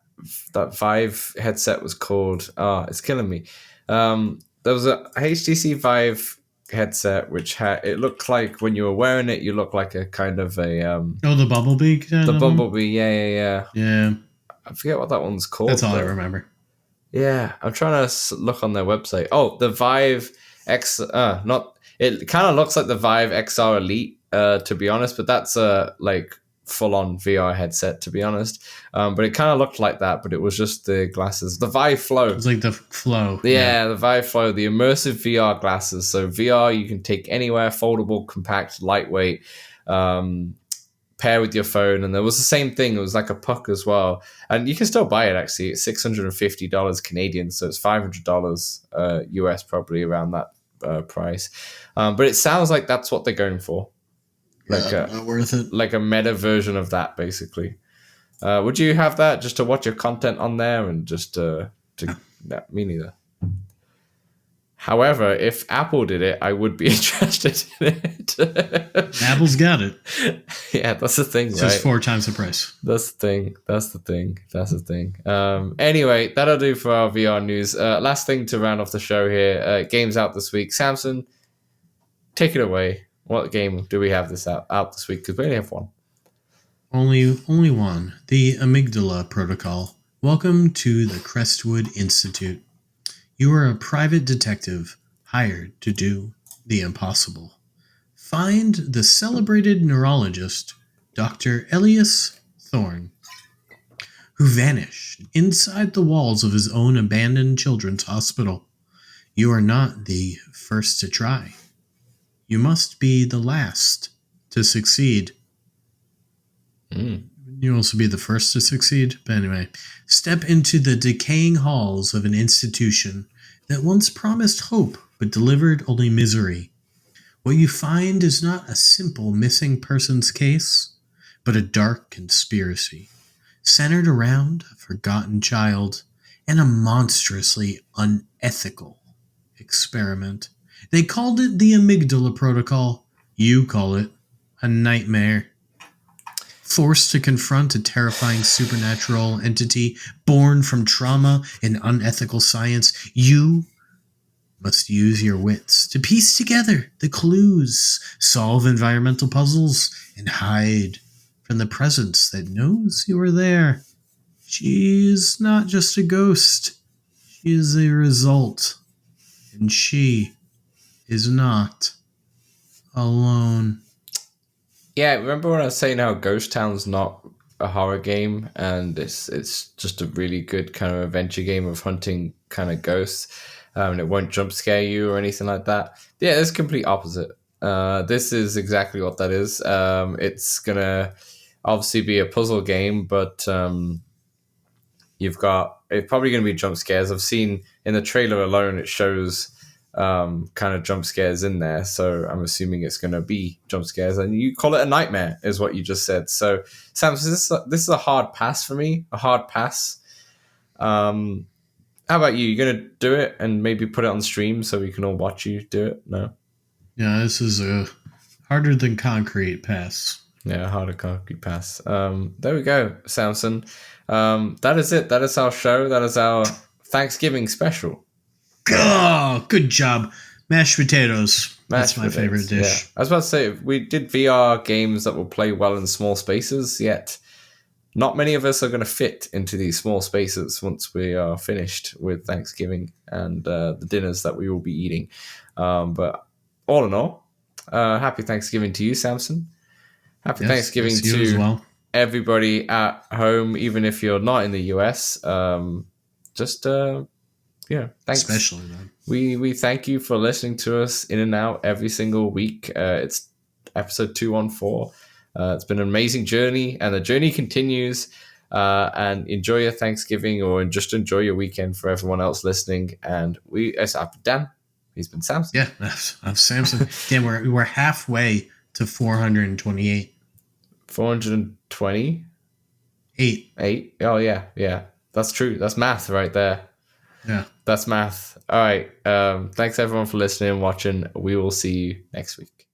Vive headset was called. It's killing me. There was a HTC Vive headset which it looked like when you were wearing it, you looked like a kind of a the Bumblebee. The Bumblebee, yeah. Yeah, I forget what that one's called. That's all I remember. Yeah, I'm trying to look on their website. Oh, the Vive X. Not. It kind of looks like the Vive XR Elite, to be honest, but that's a like full-on VR headset, to be honest. But it kind of looked like that, but it was just the glasses. The Vive Flow. It's like the Flow. Yeah, the Vive Flow, the immersive VR glasses. So VR you can take anywhere, foldable, compact, lightweight. Pair with your phone, and there was the same thing. It was like a puck as well, and you can still buy it actually. It's $650 Canadian, so it's $500 US, probably around that price. But it sounds like that's what they're going for, like not worth it. Like a meta version of that, basically. Would you have that just to watch your content on there and just to? No, me neither. However, if Apple did it, I would be interested in it. Apple's got it. Yeah, that's the thing, It's right? just 4 times the price. That's the thing. Anyway, that'll do for our VR news. Last thing to round off the show here. Games out this week. Samson, take it away. What game do we have out this week? Because we only have one. Only one. The Amygdala Protocol. Welcome to the Crestwood Institute. You are a private detective hired to do the impossible. Find the celebrated neurologist, Dr. Elias Thorne, who vanished inside the walls of his own abandoned children's hospital. You are not the first to try. You must be the last to succeed. You also be the first to succeed. But anyway, step into the decaying halls of an institution that once promised hope but delivered only misery. What you find is not a simple missing persons case, but a dark conspiracy centered around a forgotten child and a monstrously unethical experiment. They called it the Amygdala Protocol. You call it a nightmare. Forced to confront a terrifying supernatural entity born from trauma and unethical science, you must use your wits to piece together the clues, solve environmental puzzles, and hide from the presence that knows you are there. She is not just a ghost. She is a result. And she is not alone. Yeah, remember when I was saying how Ghost Town's not a horror game and it's just a really good kind of adventure game of hunting kind of ghosts, and it won't jump scare you or anything like that? Yeah, it's complete opposite. This is exactly what that is. It's gonna obviously be a puzzle game, but it's probably gonna be jump scares. I've seen in the trailer alone it shows kind of jump scares in there. So I'm assuming it's going to be jump scares, and you call it a nightmare, is what you just said. So Sam, this is a hard pass for me, a hard pass. How about you? You're going to do it and maybe put it on stream so we can all watch you do it? No? Yeah, this is a harder than concrete pass. Yeah, harder concrete pass. There we go, Samson. That is it. That is our show. That is our Thanksgiving special. Oh, good job. Mashed potatoes. That's my favorite dish. Yeah. I was about to say, we did VR games that will play well in small spaces, yet not many of us are going to fit into these small spaces once we are finished with Thanksgiving and the dinners that we will be eating. But all in all, happy Thanksgiving to you, Samson. Happy Thanksgiving to as well. Everybody at home, even if you're not in the US. Thanks. Especially then. We thank you for listening to us in and out every single week. It's episode 214. It's been an amazing journey, and the journey continues. And enjoy your Thanksgiving, or just enjoy your weekend for everyone else listening. And I've been Dan. He's been Samson. Yeah, I'm Samson. Dan, we're halfway to 428. 420? 8. Oh, yeah. That's true. That's math right there. Yeah. That's math. All right. Thanks, everyone, for listening and watching. We will see you next week.